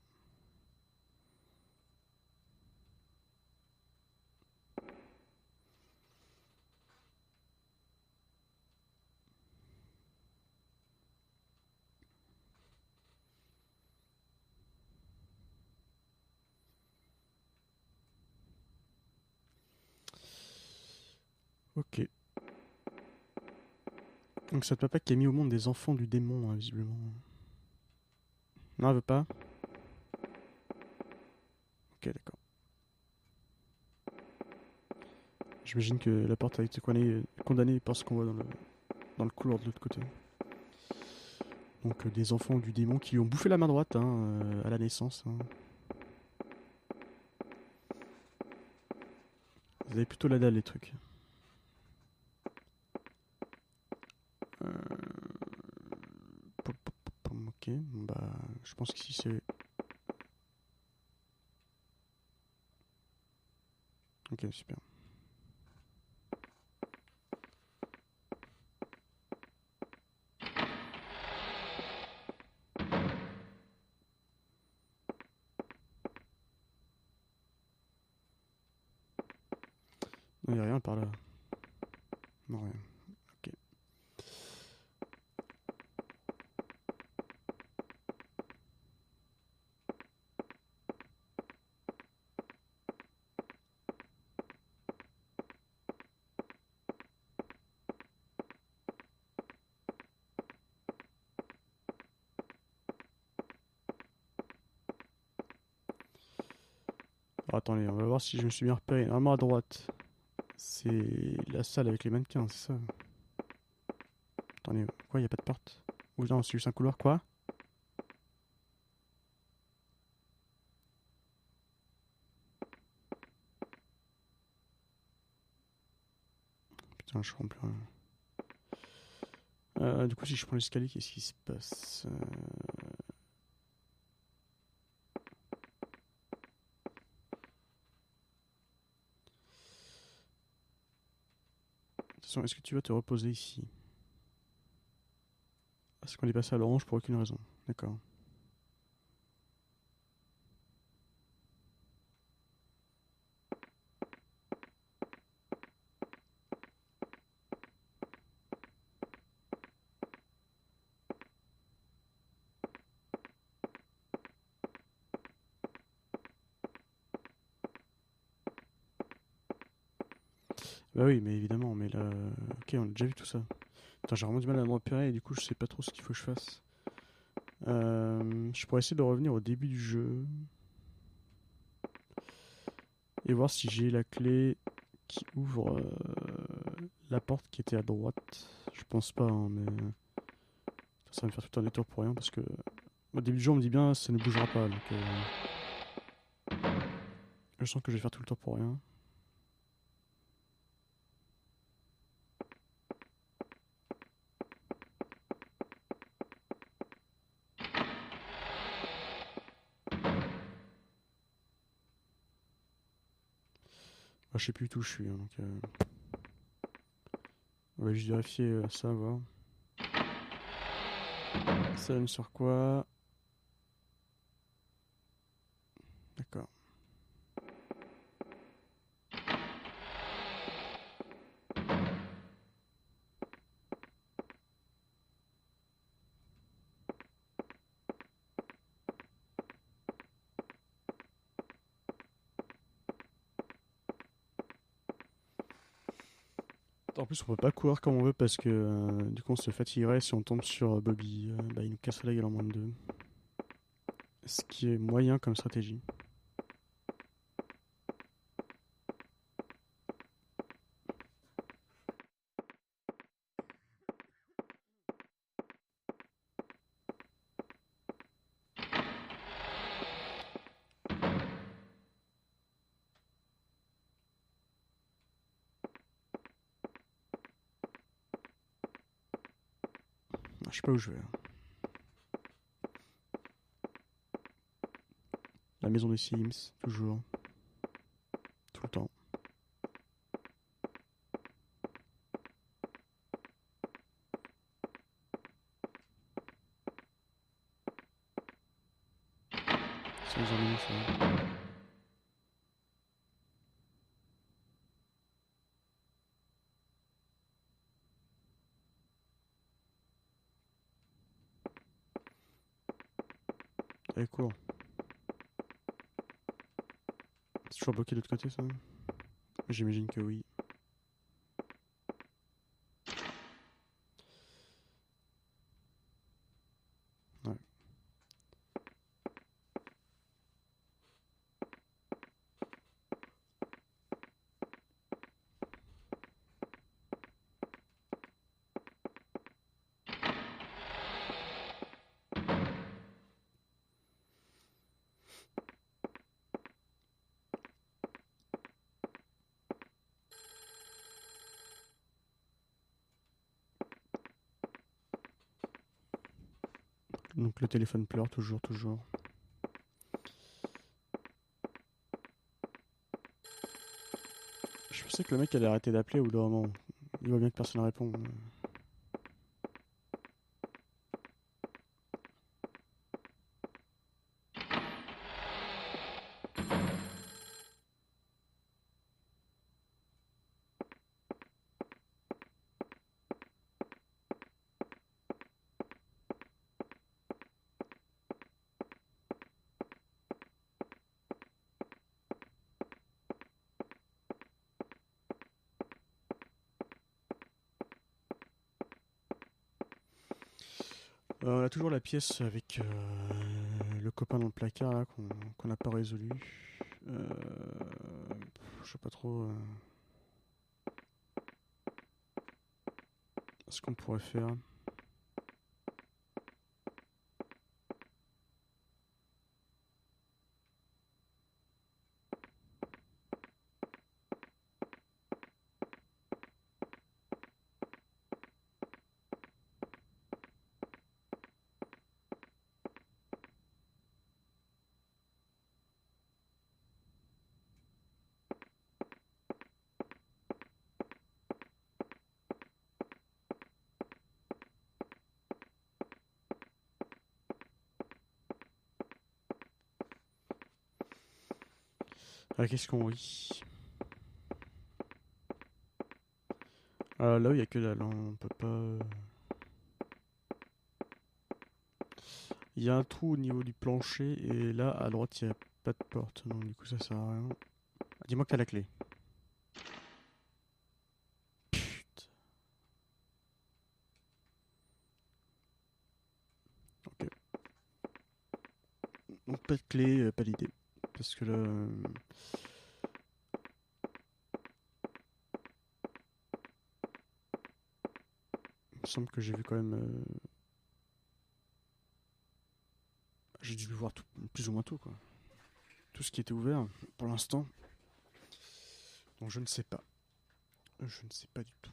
Ok. Donc c'est notre papa qui a mis au monde des enfants du démon, hein, visiblement. Non, elle veut pas. Ok, d'accord. J'imagine que la porte a été condamnée par ce qu'on voit dans le couloir de l'autre côté. Donc des enfants du démon qui lui ont bouffé la main droite, hein, à la naissance, hein. Vous avez plutôt la dalle, les trucs. Euh, Ok, bah je pense qu'ici c'est... Ok, super. Non, y a rien par là. Non, rien. Ok. Alors, attendez, on va voir si je me suis bien repéré. Normalement à droite, c'est la salle avec les mannequins, c'est ça? Attendez, quoi, y a pas de porte? Ou non, c'est juste un couloir, quoi? Putain, je comprends plus rien. Du coup, si je prends l'escalier, qu'est-ce qui se passe De toute façon, est-ce que tu vas te reposer ici? Est-ce qu'on est passé à l'orange pour aucune raison? D'accord. Bah oui, mais évidemment, mais là... Ok, on a déjà vu tout ça. Attends, j'ai vraiment du mal à me repérer et du coup, je sais pas trop ce qu'il faut que je fasse. Je pourrais essayer de revenir au début du jeu. Et voir si j'ai la clé qui ouvre la porte qui était à droite. Je pense pas, hein, mais... Ça va me faire tout un détour pour rien parce que... Au début du jeu, on me dit bien, ça ne bougera pas, donc... Je sens que je vais faire tout le tour pour rien. Bah, je sais plus où je suis, hein, donc... On va juste vérifier ça, voir. Ça donne sur quoi? D'accord. En plus, on peut pas courir comme on veut parce que du coup, on se fatiguerait si on tombe sur Bobby. Bah, il nous casserait la gueule en moins de deux. Ce qui est moyen comme stratégie. Ah, je sais pas où je vais. La maison des Sims, toujours. Tout le temps. C'est les ennemis, ça. Allez, cours. C'est toujours bloqué de l'autre côté, ça? J'imagine que oui. Ouais. Donc le téléphone pleure, toujours, toujours. Je pensais que le mec allait arrêter d'appeler au bout d'un moment. Il voit bien que personne ne répond. On a toujours la pièce avec le copain dans le placard là qu'on n'a pas résolu. Euh, je sais pas trop ce qu'on pourrait faire. Ah, qu'est-ce qu'on rit? Ah, là, il n'y a que dalle, hein, on peut pas... Il y a un trou au niveau du plancher, et là, à droite, il n'y a pas de porte. Donc, du coup, ça sert à rien. Ah, dis-moi que t'as la clé. Putain. Ok. Donc, pas de clé, pas d'idée. Parce que là... il me semble que j'ai vu quand même... J'ai dû voir tout, plus ou moins tout, quoi. Tout ce qui était ouvert, pour l'instant. Donc, je ne sais pas. Je ne sais pas du tout.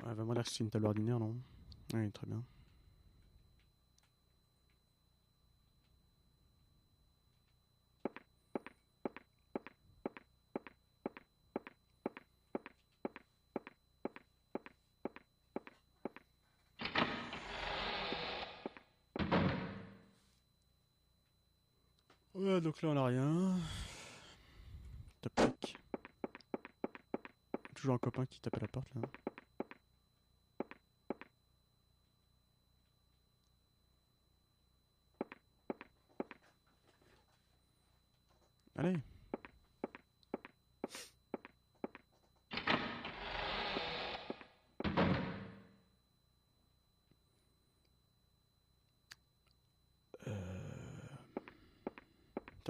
Ouais, va m'en dire que c'est une table ordinaire, non? Oui, très bien. Ouais, donc là, on a rien. Tac, tac. Toujours un copain qui tape à la porte, là. Allez.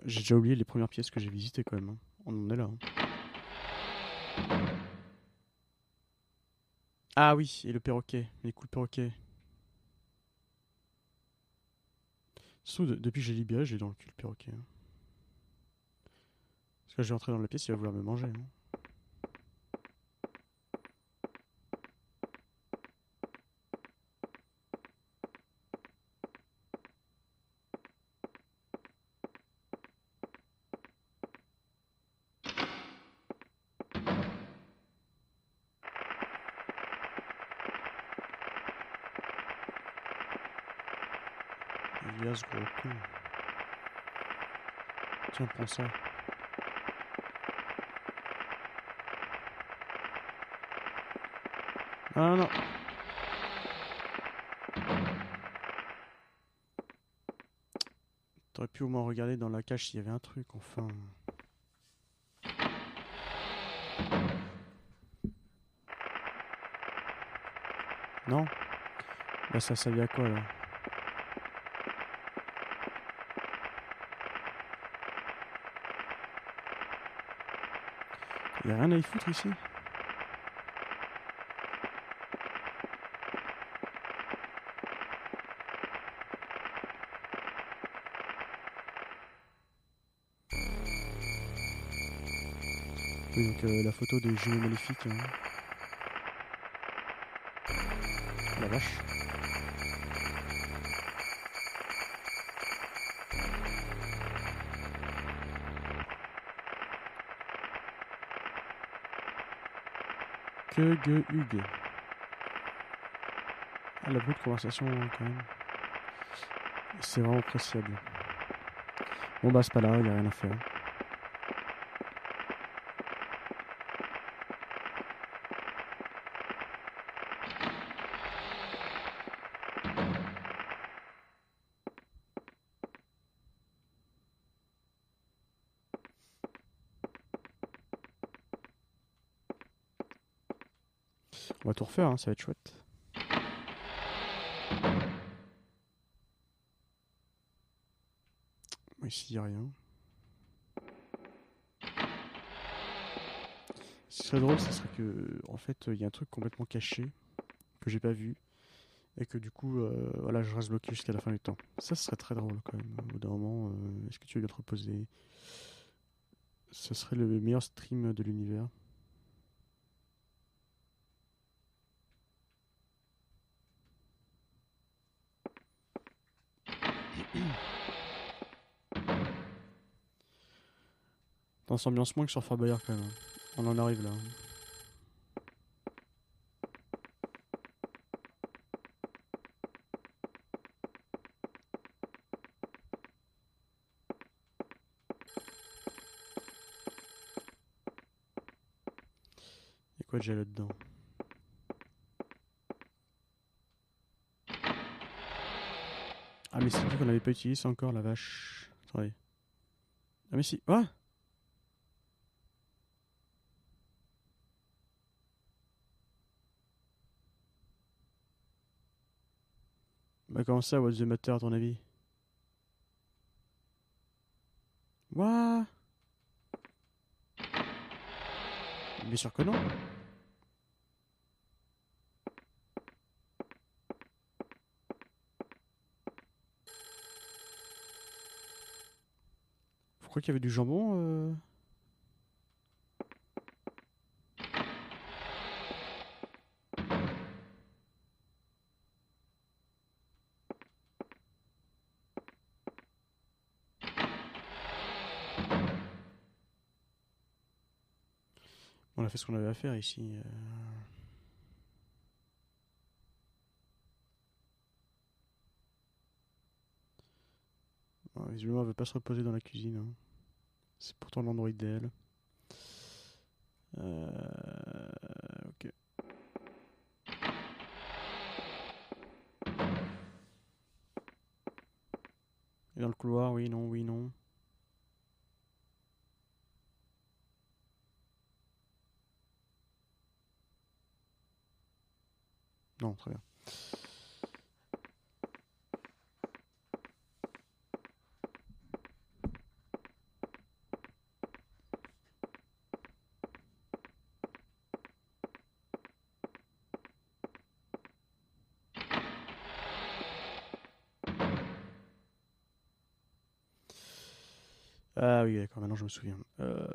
J'ai déjà oublié les premières pièces que j'ai visitées, quand même, hein. On en est là, hein. Ah oui, et le perroquet. Les coups de perroquet. Surtout, depuis que j'ai libéré, j'ai dans le cul le perroquet, hein. Parce que là, je vais entrer dans la pièce, il va vouloir me manger, hein. Il y a ce gros con. Tiens, prends ça. Ah non. T'aurais pu au moins regarder dans la cage s'il y avait un truc, enfin. Non. Bah ça servait à quoi, là? Y a rien à y foutre ici? Oui, donc la photo des jumeaux maléfiques, hein. La vache. Que Hugues. Ah, la brute conversation, hein, quand même. C'est vraiment appréciable. Bon bah c'est pas là, y a rien à faire. On va tout refaire, hein, ça va être chouette. Ici y a rien. Ce qui serait drôle, ce serait que, en fait, il y a un truc complètement caché que j'ai pas vu et que du coup, voilà, je reste bloqué jusqu'à la fin du temps. Ça, ce serait très drôle quand même. Au bout d'un moment, est-ce que tu veux bien te reposer? Ce serait le meilleur stream de l'univers. On s'ambiance moins que sur Fort Boyard quand même, hein. On en arrive là. C'est quoi déjà là-dedans? Ah mais c'est dit qu'on n'avait pas utilisé ça encore, la vache. Attendez. Ah mais si... Ah. Bah comment ça, what's the matter à ton avis? What? Bien sûr que non. Vous croyez qu'il y avait du jambon On a fait ce qu'on avait à faire ici. Bon, visiblement, elle veut pas se reposer dans la cuisine. Hein. C'est pourtant l'endroit idéal. Ok. Et dans le couloir, oui, non, oui, non. Non, très bien. Ah oui, d'accord, maintenant je me souviens. Alors.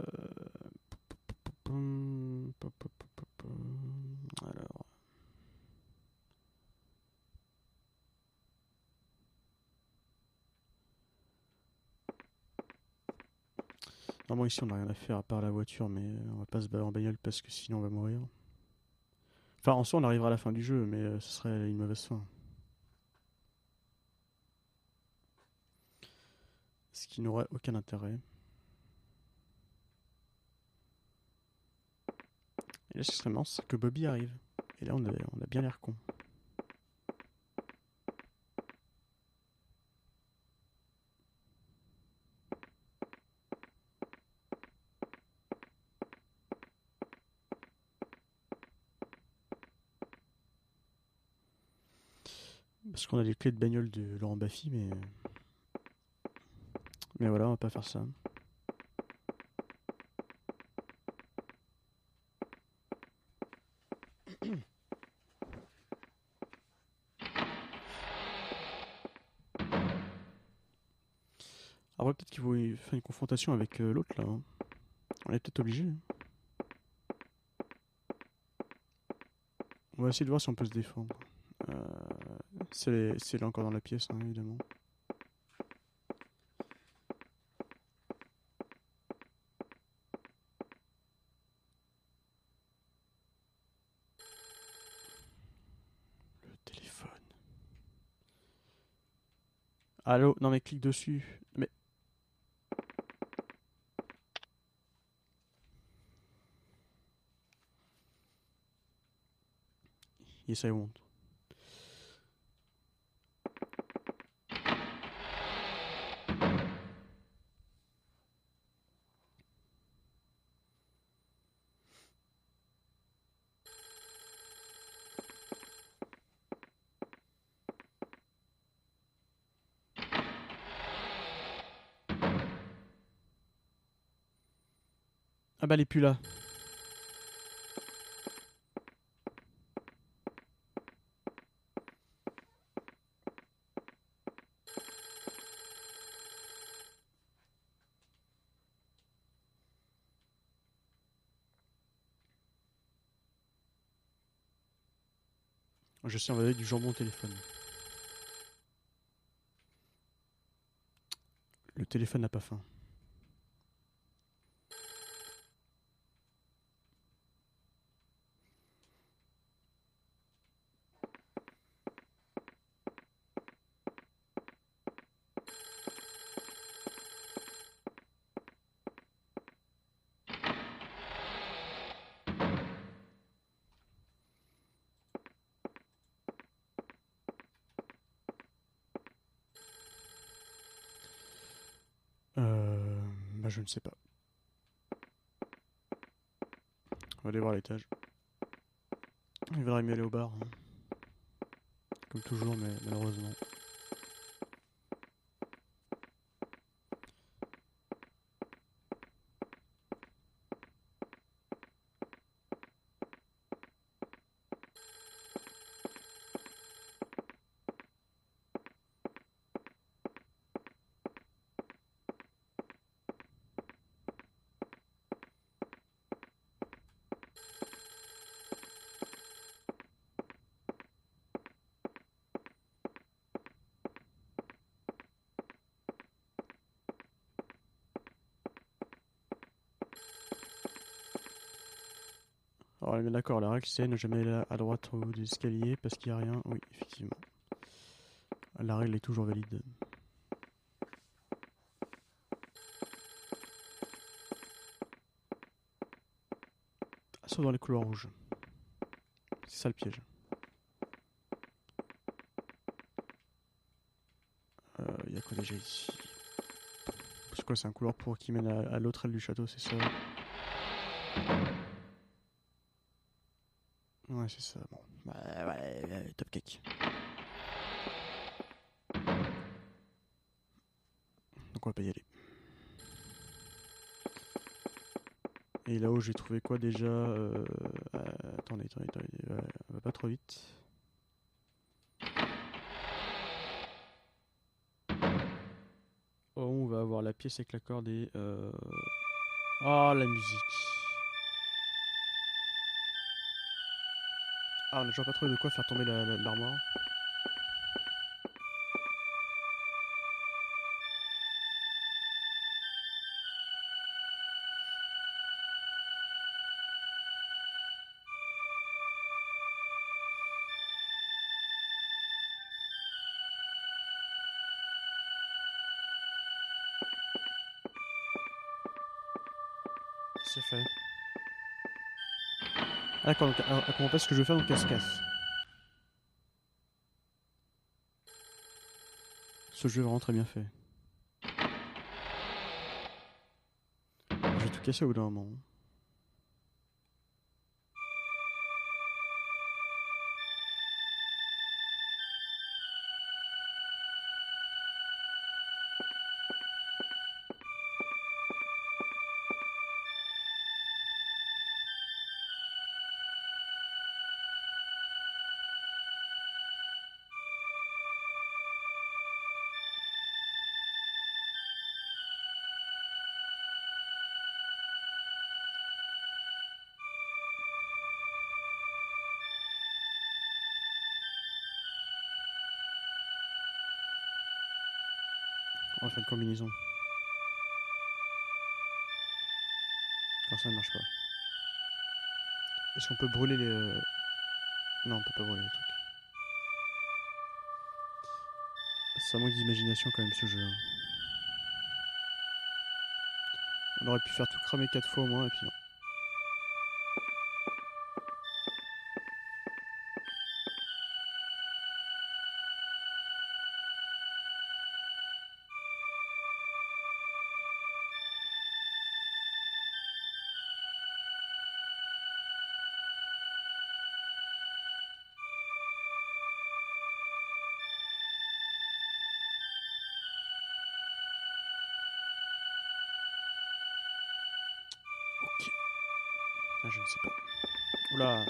Normalement ici on n'a rien à faire à part la voiture, mais on va pas se battre en bagnole parce que sinon on va mourir. Enfin en soi on arrivera à la fin du jeu, mais ce serait une mauvaise fin. Ce qui n'aurait aucun intérêt. Et là ce qui serait marrant c'est que Bobby arrive. Et là on a bien l'air con. Parce qu'on a les clés de bagnole de Laurent Baffy, mais... Mais voilà, on va pas faire ça. Après peut-être qu'il faut faire une confrontation avec l'autre là. Hein. On est peut-être obligé. Hein. On va essayer de voir si on peut se défendre. C'est là encore dans la pièce, hein, évidemment. Le téléphone. Allô? Non mais clique dessus. Mais... Yes, I won't. Ah bah elle est plus là. Je sais, on va donner du jambon au téléphone. Le téléphone n'a pas faim. je ne sais pas. On va aller voir l'étage. Il vaudrait mieux aller au bar. Hein. Comme toujours, mais malheureusement. Alors, on est bien d'accord, la règle c'est ne jamais aller à droite au des escaliers parce qu'il n'y a rien. Oui, effectivement. La règle est toujours valide. Sauf dans les couloirs rouges. C'est ça le piège. Il y a quoi déjà ici? C'est quoi, c'est un couloir pour qui mène à l'autre aile du château, c'est ça? Ouais, c'est ça. Bon. Bah, ouais, top cake. Donc on va pas y aller. Et là-haut, j'ai trouvé quoi déjà attendez. Ouais, on va pas trop vite. Oh, on va avoir la pièce avec la corde et... Oh, la musique. Ah, on a toujours pas trouvé de quoi faire tomber l'armoire. C'est fait. Ah, d'accord, donc, elle comprend pas ce que je veux faire, donc elle se casse. Ce jeu est vraiment très bien fait. Je vais tout casser au bout d'un moment. On va faire une combinaison. Quand ça ne marche pas. Est-ce qu'on peut brûler les... Non, on peut pas brûler les trucs. Ça manque d'imagination quand même ce jeu. Hein. On aurait pu faire tout cramer 4 fois au moins et puis non. Ok. Ah, je ne sais pas. Oula.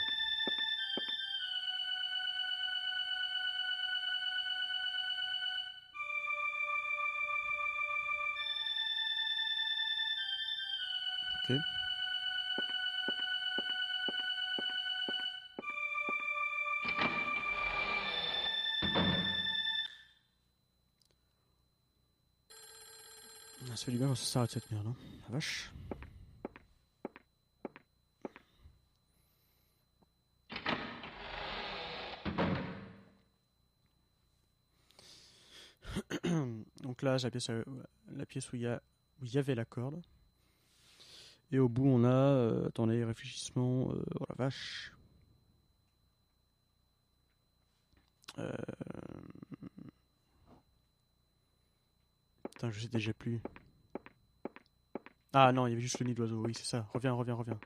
Ok. Ça fait du bien quand ça s'arrête cette merde, hein. La vache. Donc là, c'est la pièce où où il y avait la corde. Et au bout, on a... attendez, réfléchissement... oh la vache. Euh... Putain, je sais déjà plus. Ah non, il y avait juste le nid d'oiseau, oui c'est ça. Reviens, reviens, reviens.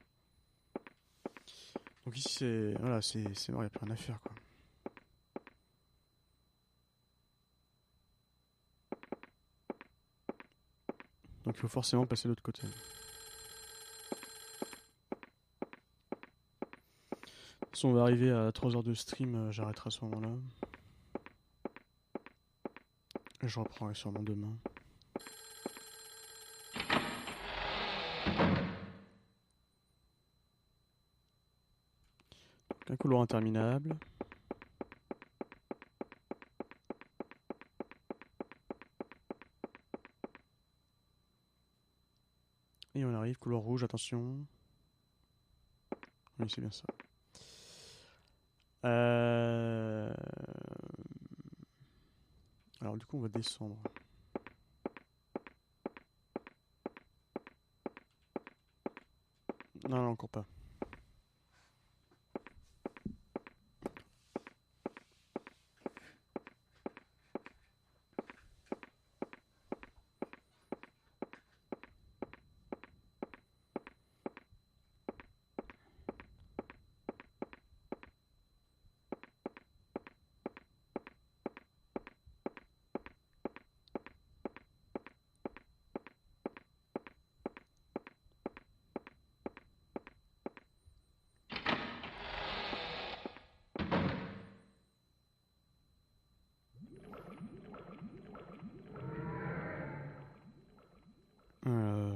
Donc ici c'est... Voilà, c'est mort, il n'y a plus rien à faire quoi. Donc il faut forcément passer de l'autre côté. De toute façon on va arriver à 3 heures de stream, j'arrêterai à ce moment-là. Je reprendrai sûrement demain. Donc, un couloir interminable. Et on arrive, couloir rouge, attention. Oui, c'est bien ça. Alors du coup, on va descendre. Non, non, encore pas. Euh,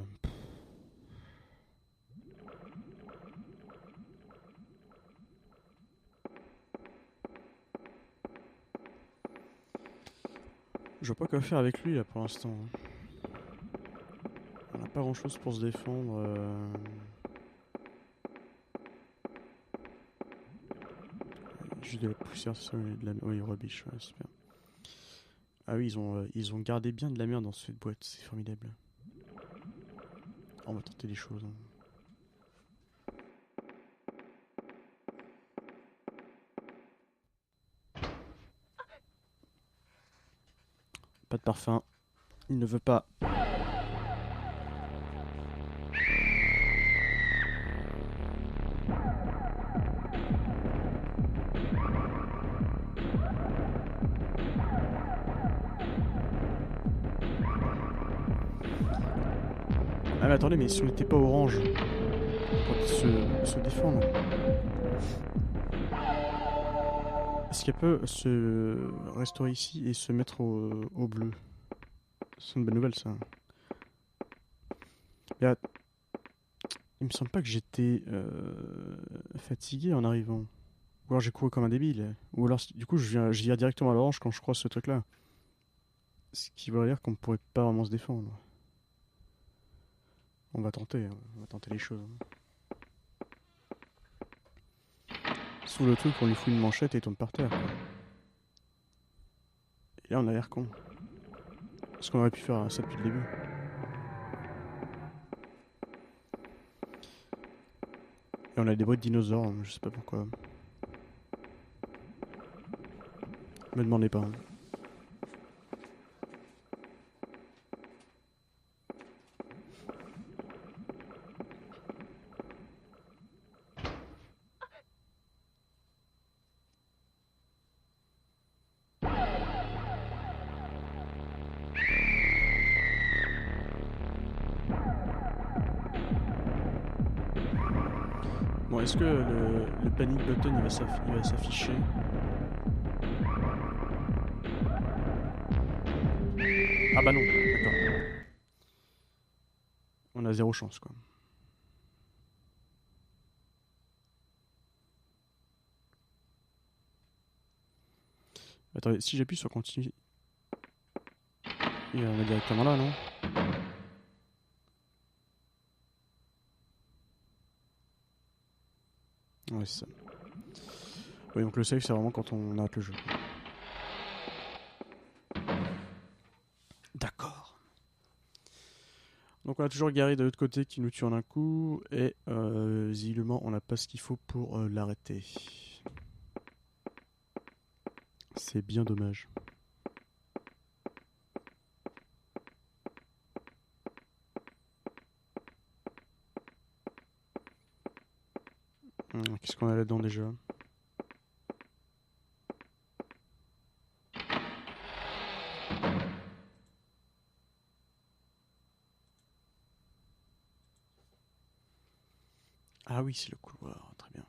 Je vois pas quoi faire avec lui là pour l'instant. On n'a pas grand chose pour se défendre. Juste de la poussière, c'est ça, de la... Oui, rubbish, ouais, super. Ah oui, ils ont gardé bien de la merde dans cette boîte, c'est formidable. On va tenter des choses. Hein. Pas de parfum. Il ne veut pas. Ah mais attendez, mais si on n'était pas orange, on pourrait se défendre. Est-ce qu'elle peut se restaurer ici et se mettre au bleu? C'est une bonne nouvelle ça. Là, il me semble pas que j'étais fatigué en arrivant. Ou alors j'ai couru comme un débile. Ou alors du coup je viens directement à l'orange quand je croise ce truc là. Ce qui veut dire qu'on ne pourrait pas vraiment se défendre. On va tenter les choses. Sous le truc, on lui fout une manchette et il tombe par terre. Quoi. Et là on a l'air con. Parce qu'on aurait pu faire ça depuis le début. Et on a des bruits de dinosaures, je sais pas pourquoi. Me demandez pas. Hein. Bon, est-ce que le panic button il va s'afficher? Ah bah non, d'accord. On a zéro chance quoi. Attendez, si j'appuie sur continue, on est directement là, non? Ouais, c'est ça. Oui, donc le save, c'est vraiment quand on arrête le jeu. D'accord. Donc on a toujours Gary de l'autre côté qui nous tue en un coup, et visiblement on n'a pas ce qu'il faut pour l'arrêter. C'est bien dommage. Qu'est-ce qu'on a là-dedans déjà? Ah oui, c'est le couloir, très bien.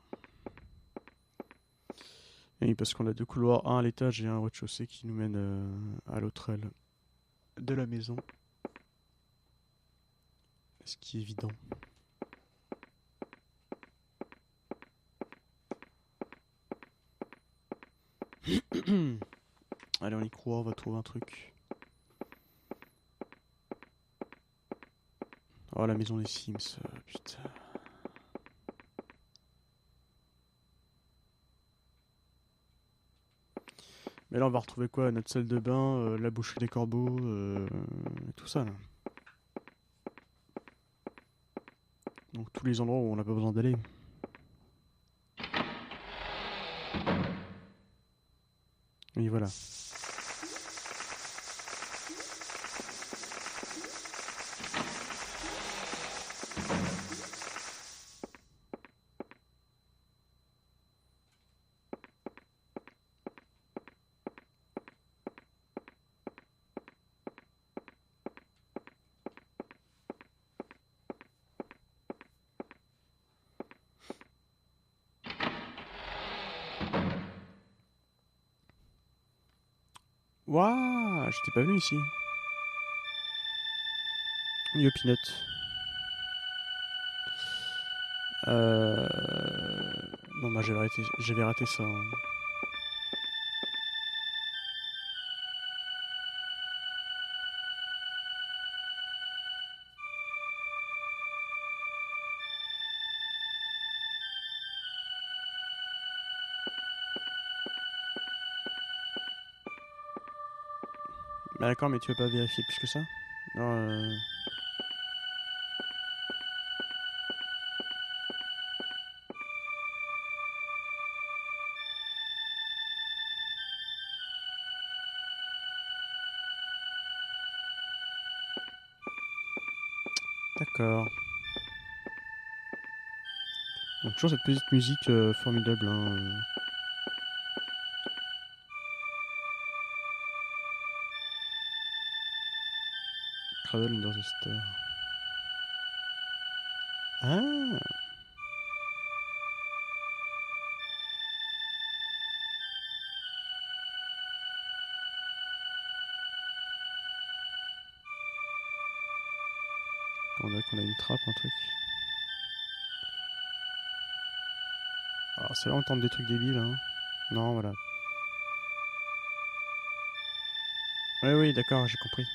Et oui, parce qu'on a deux couloirs, un à l'étage et un au rez-de-chaussée qui nous mène à l'autre aile de la maison. Ce qui est évident. Allez, on y croit, on va trouver un truc. Oh, la maison des Sims, putain. Mais là, on va retrouver quoi? Notre salle de bain, la boucherie des corbeaux, et tout ça, là. Donc, tous les endroits où on n'a pas besoin d'aller. Et voilà. Waouh, j'étais pas venu ici. Yo, Peanut. Euh... Bon, bah, j'avais raté ça, hein. Bah, d'accord, mais tu veux pas vérifier plus que ça? Non, D'accord. Donc, toujours cette petite musique formidable, hein. Cradle Under the Star. Ah! On dirait qu'on a une trappe, un truc. Alors, c'est là on tente des trucs débiles, hein. Non, voilà. Oui, oui, d'accord, j'ai compris.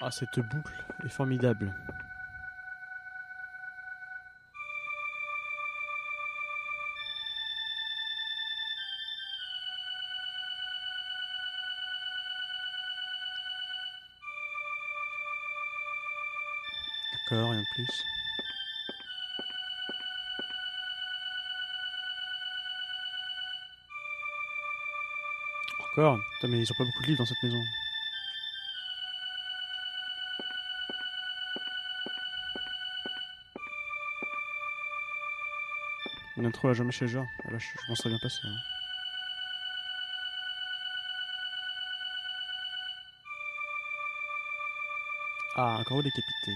Ah, cette boucle est formidable. D'accord, rien de plus. Encore? Putain, mais ils ont pas beaucoup de livres dans cette maison. Une intro à Jean-Michel Jarre. Ah, là, je m'en serais bien passé, hein. Ah, un corbeau décapité.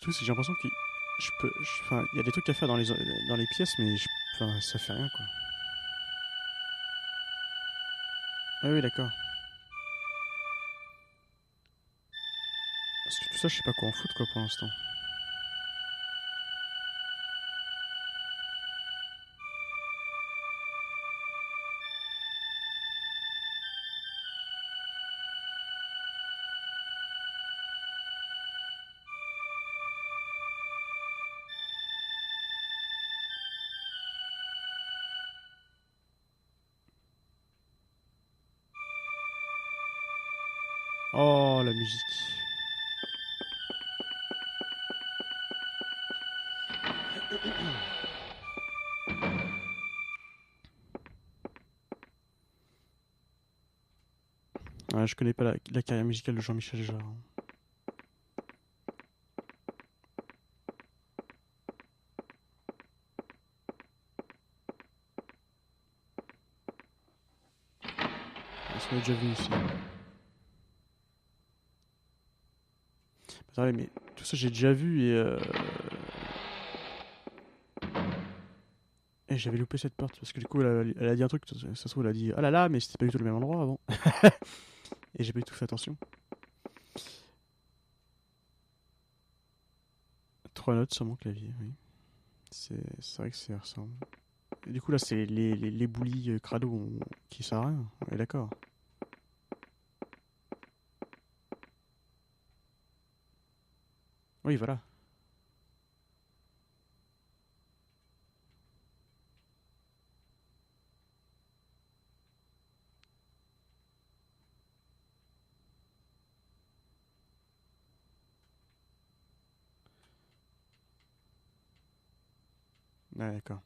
Tout, j'ai l'impression que enfin, il y a des trucs à faire dans les pièces, mais enfin, ça fait rien, quoi. Ah oui, d'accord. Parce que tout ça, je sais pas quoi en foutre, quoi, pour l'instant. Oh, la musique. je connais pas la carrière musicale de Jean-Michel Jarre. Est-ce qu'on l'a déjà vu ici? Attendez, mais tout ça j'ai déjà vu et j'avais loupé cette porte parce que du coup elle a dit un truc, ça se trouve elle a dit ah là là, mais c'était pas du tout le même endroit avant. Et j'ai pas du tout fait attention. 3 notes sur mon clavier, oui. C'est vrai que ça ressemble. Et du coup là c'est les boulis crado qui servent à rien, on est d'accord. Oui voilà. Ouais, d'accord.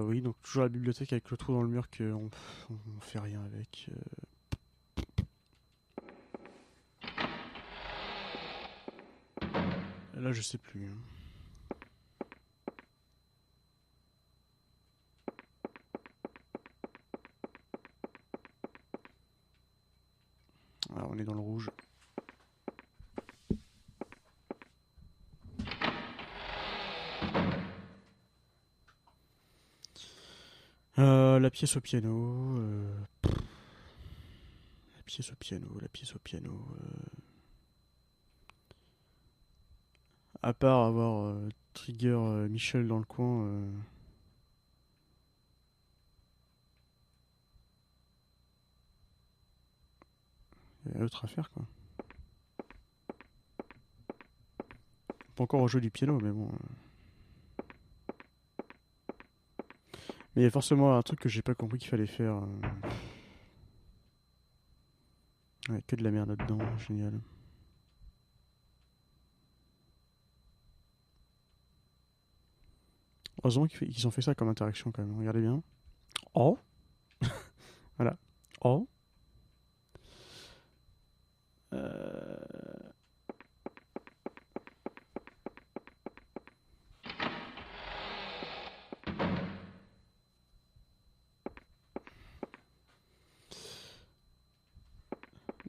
Oui, donc toujours la bibliothèque avec le trou dans le mur on fait rien avec. Là, je sais plus. Ah, on est dans le rouge. La pièce au piano. La pièce au piano, la pièce au piano. À part avoir Trigger Michel dans le coin. Il y a d'autres à faire quoi. Pas encore rejouer du piano, mais bon. Mais il y a forcément un truc que j'ai pas compris qu'il fallait faire. Ouais, que de la merde là-dedans, génial. Heureusement qu'ils ont fait ça comme interaction quand même, regardez bien. Oh. Voilà. Oh. Euh...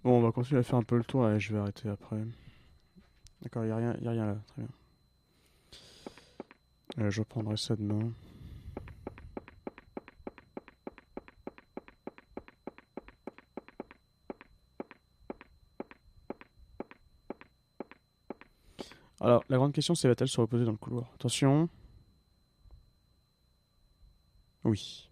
Bon, on va continuer à faire un peu le tour et je vais arrêter après. D'accord, y a rien là, très bien. Je reprendrai ça demain. Alors, la grande question, c'est va-t-elle se reposer dans le couloir? Attention. Oui.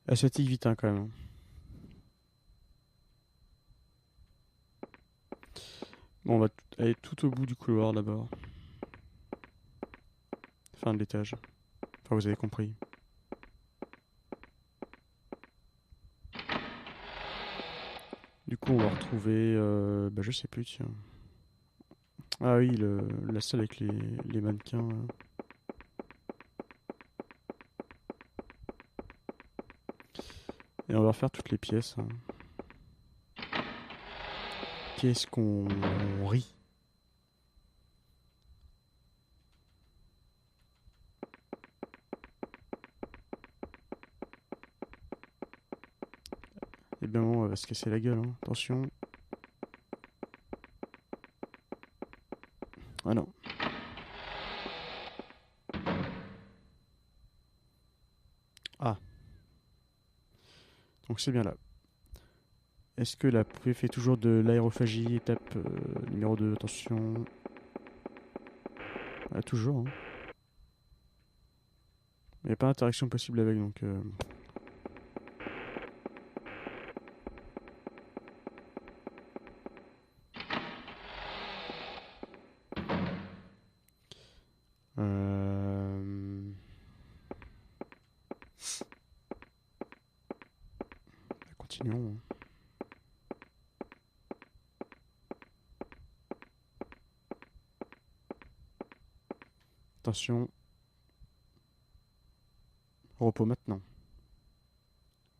Elle fatigue vite, hein, quand même. Bon, on va aller tout au bout du couloir d'abord. Fin de l'étage. Enfin, vous avez compris. Du coup, on va retrouver. Je sais plus, tiens. Ah oui, la salle avec les mannequins. Et on va refaire toutes les pièces. Hein. Qu'est-ce qu'on rit? Eh bien, on va se casser la gueule. Hein. Attention. Ah non. Ah. Donc c'est bien là. Est-ce que la poupée fait toujours de l'aérophagie? Étape numéro 2, attention. Ah, toujours. Hein. Il n'y a pas d'interaction possible avec, donc... Continuons. Hein. Attention. Repos maintenant.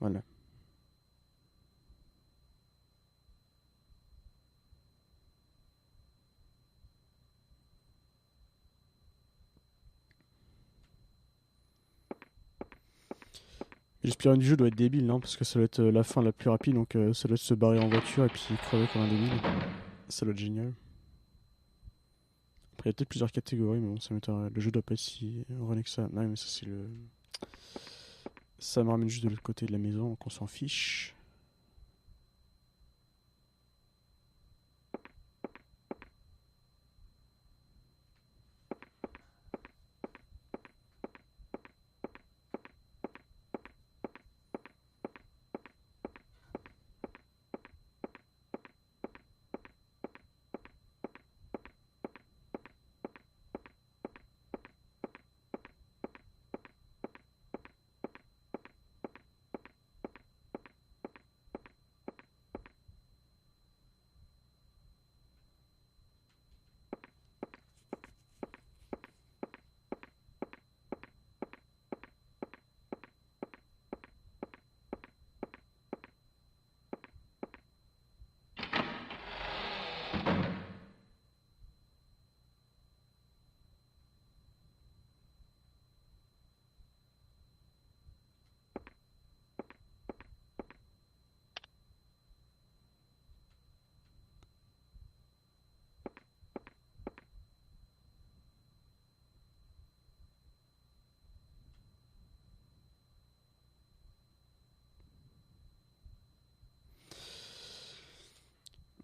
Voilà. Et l'espérance du jeu doit être débile, non? Parce que ça doit être la fin la plus rapide, donc ça doit être se barrer en voiture et puis crever comme un débile. Ça doit être génial. Après, il y a peut-être plusieurs catégories, mais bon, ça m'étonnerait. Le jeu doit pas être si runné que ça. Non, mais ça, c'est le. Ça me ramène juste de l'autre côté de la maison, donc on s'en fiche.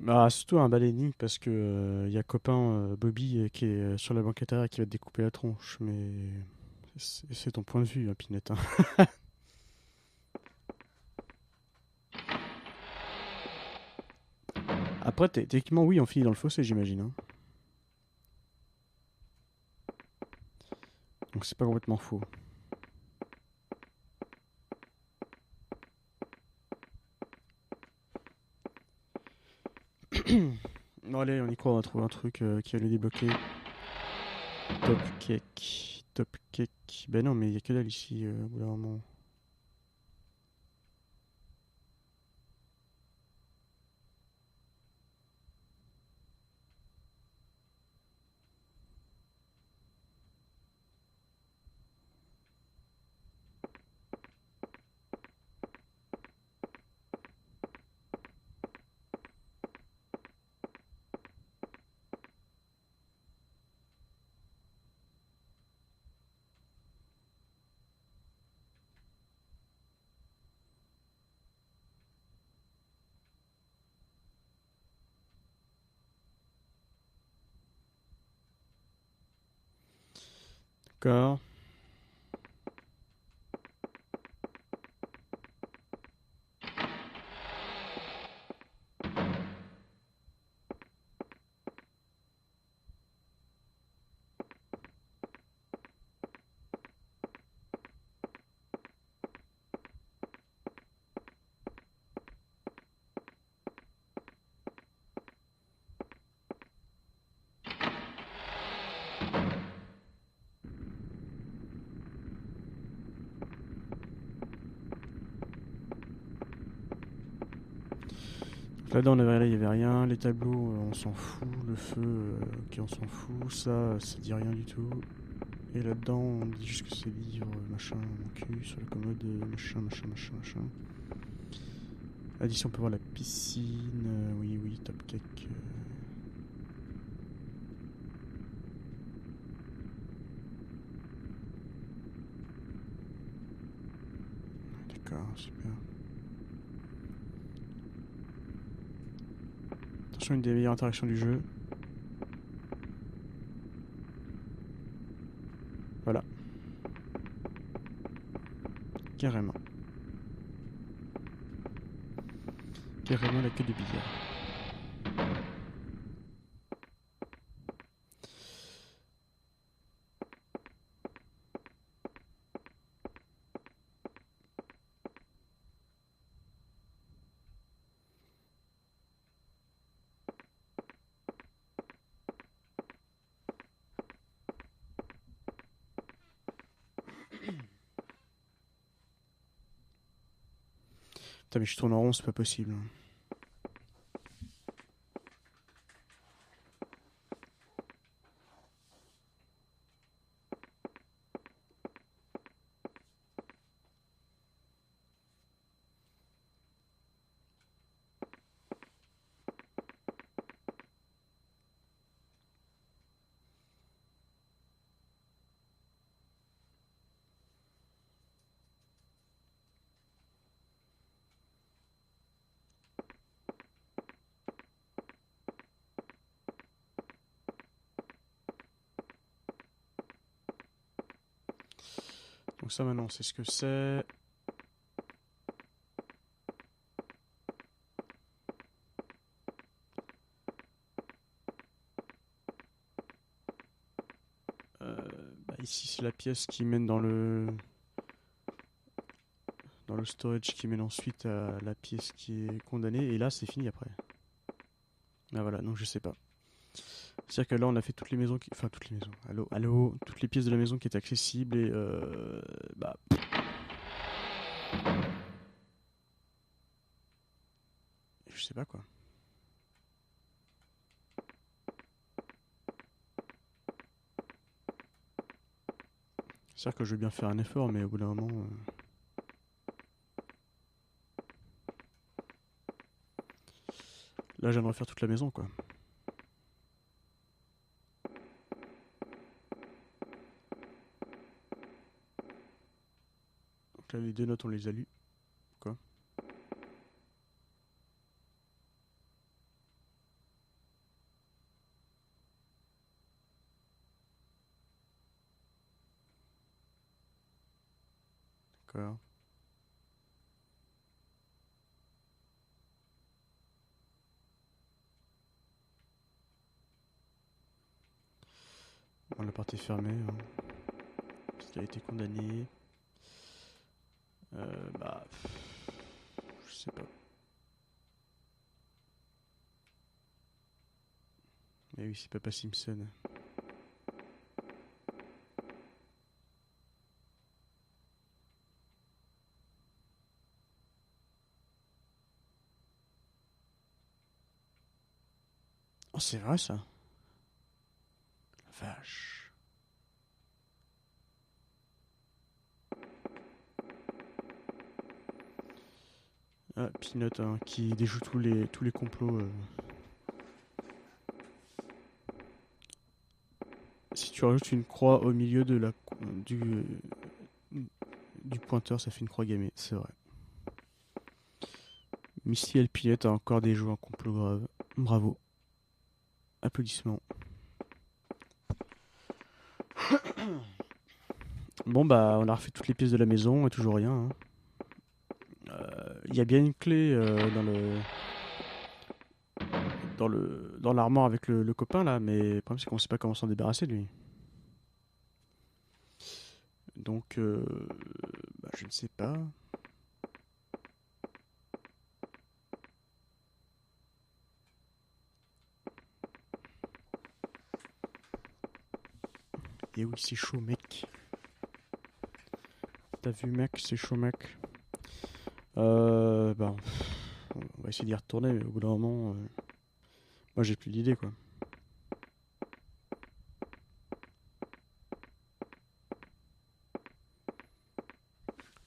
Bah, surtout un baleinique parce que y a copain Bobby qui est sur la banquette arrière qui va te découper la tronche, mais c'est ton point de vue, hein, Pinette. Hein. Après, techniquement, oui, on finit dans le fossé, j'imagine. Hein. Donc c'est pas complètement faux. Bon, allez, on y croit, on va trouver un truc qui va les débloquer. Top cake. Top cake. Ben non, mais il y a que dalle ici, au bout d'un moment. D'accord. Là-dedans, il y avait rien. Les tableaux, on s'en fout. Le feu, ok, on s'en fout. Ça dit rien du tout. Et là-dedans, on dit juste que c'est livre, machin, mon cul, sur la commode, machin. Ah, d'ici, on peut voir la piscine. Oui, top cake. D'accord, super. Attention, une des meilleures interactions du jeu. Voilà. Carrément. Carrément la queue de billard. Putain, mais je tourne en rond, c'est pas possible. Donc ça maintenant, c'est ce que c'est. Ici, c'est la pièce qui mène dans le storage qui mène ensuite à la pièce qui est condamnée. Et là, c'est fini après. Ah voilà, donc je sais pas. C'est-à-dire que là, on a fait toutes les maisons, enfin toutes les maisons. Allô, toutes les pièces de la maison qui étaient accessibles et bah. Je sais pas quoi. C'est-à-dire que je veux bien faire un effort, mais au bout d'un moment. Là, j'aimerais faire toute la maison, quoi. Donc là, les deux notes, on les a lues. Quoi. D'accord. Bon, la porte est fermée. Hein. Parce qu'il a été condamné. Bah. Je sais pas. Mais oui, c'est Papa Simpson. Oh, c'est vrai ça. La vache. Ah, Peanut hein, qui déjoue tous les complots. Si tu rajoutes une croix au milieu de du pointeur, ça fait une croix gammée, c'est vrai. Misty et Peanut a encore déjoué un complot grave. Bravo. Applaudissements. Bon bah on a refait toutes les pièces de la maison et toujours rien. Hein. Il y a bien une clé dans l'armoire avec le copain là, mais le problème c'est qu'on sait pas comment s'en débarrasser de lui. Donc bah, je ne sais pas. Et oui c'est chaud mec. T'as vu mec, c'est chaud mec. Bah, On va essayer d'y retourner, mais au bout d'un moment, moi j'ai plus d'idée quoi.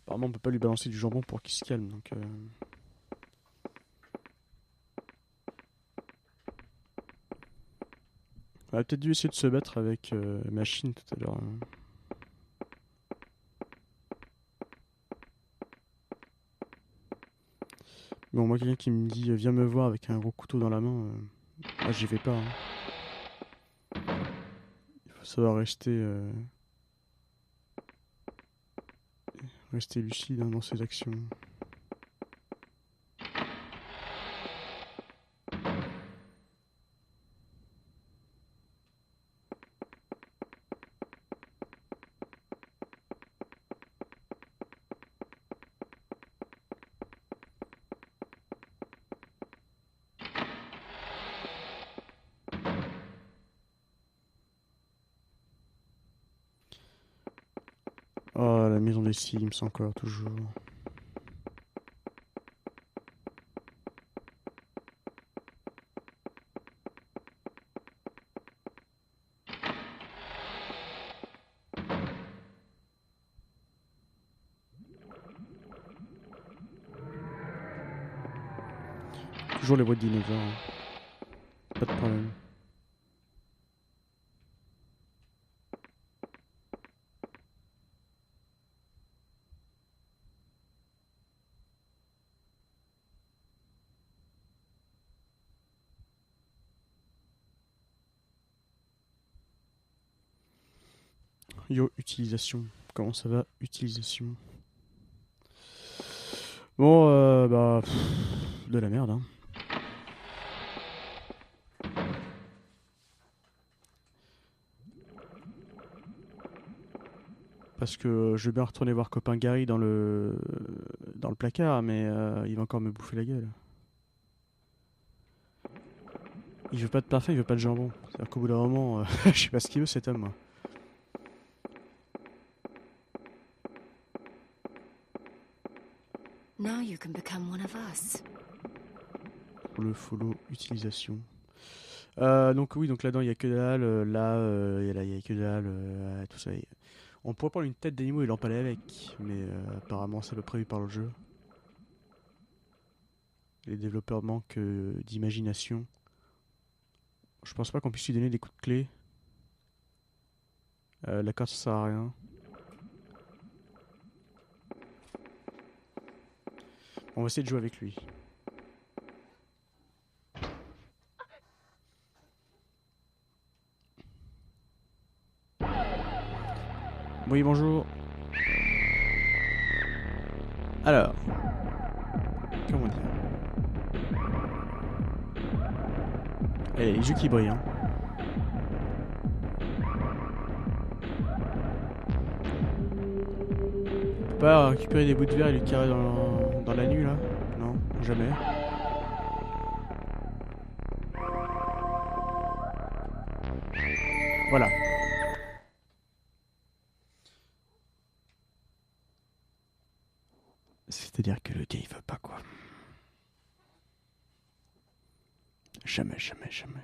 Apparemment on peut pas lui balancer du jambon pour qu'il se calme, donc... On a peut-être dû essayer de se battre avec Machine tout à l'heure. Hein. Bon, moi, quelqu'un qui me dit viens me voir avec un gros couteau dans la main, moi j'y vais pas. Hein. Il faut savoir rester lucide hein, dans ses actions. Oh, la maison des Sims encore, toujours. Toujours les boîtes de dinosaures. Hein. Pas de problème. Yo, utilisation. Comment ça va, utilisation? Bon, bah... de la merde, hein. Parce que je vais bien retourner voir copain Gary dans le placard, mais il va encore me bouffer la gueule. Il veut pas de parfait, il veut pas de jambon. C'est-à-dire qu'au bout d'un moment, je sais pas ce qu'il veut cet homme, moi. Now you can become one of us. Le follow, utilisation. Donc oui, donc là-dedans il y a que dalle, là il y a que dalle, tout ça. On pourrait prendre une tête d'animaux et l'empaler avec, mais apparemment c'est pas prévu par le jeu. Les développeurs manquent d'imagination. Je pense pas qu'on puisse lui donner des coups de clé. La carte ça sert à rien. On va essayer de jouer avec lui. Oui, bonjour. Alors, comment dire? Eh, les yeux qui brillent, hein. On peut pas récupérer des bouts de verre et lui carrer dans la nuit, là? Non, jamais. Voilà. C'est-à-dire que le gars il veut pas quoi. Jamais, jamais, jamais.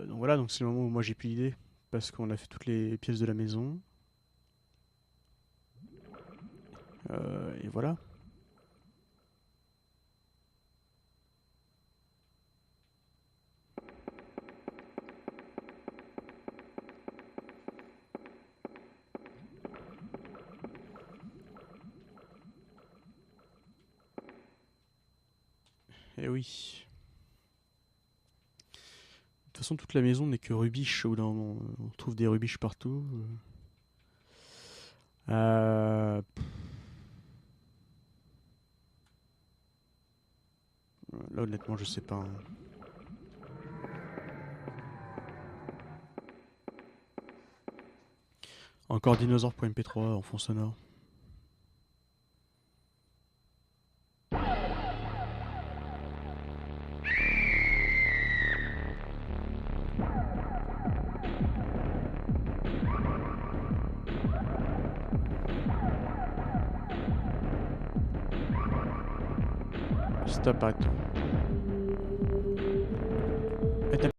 Donc voilà, donc c'est le moment où moi j'ai plus d'idée. Parce qu'on a fait toutes les pièces de la maison. Et voilà. Et oui. De toute façon, toute la maison n'est que rubiche au bout d'un moment. On trouve des rubiches partout. Là, honnêtement, je sais pas. Hein. Encore dinosaure.mp3 en fond sonore. bientôt apparaître.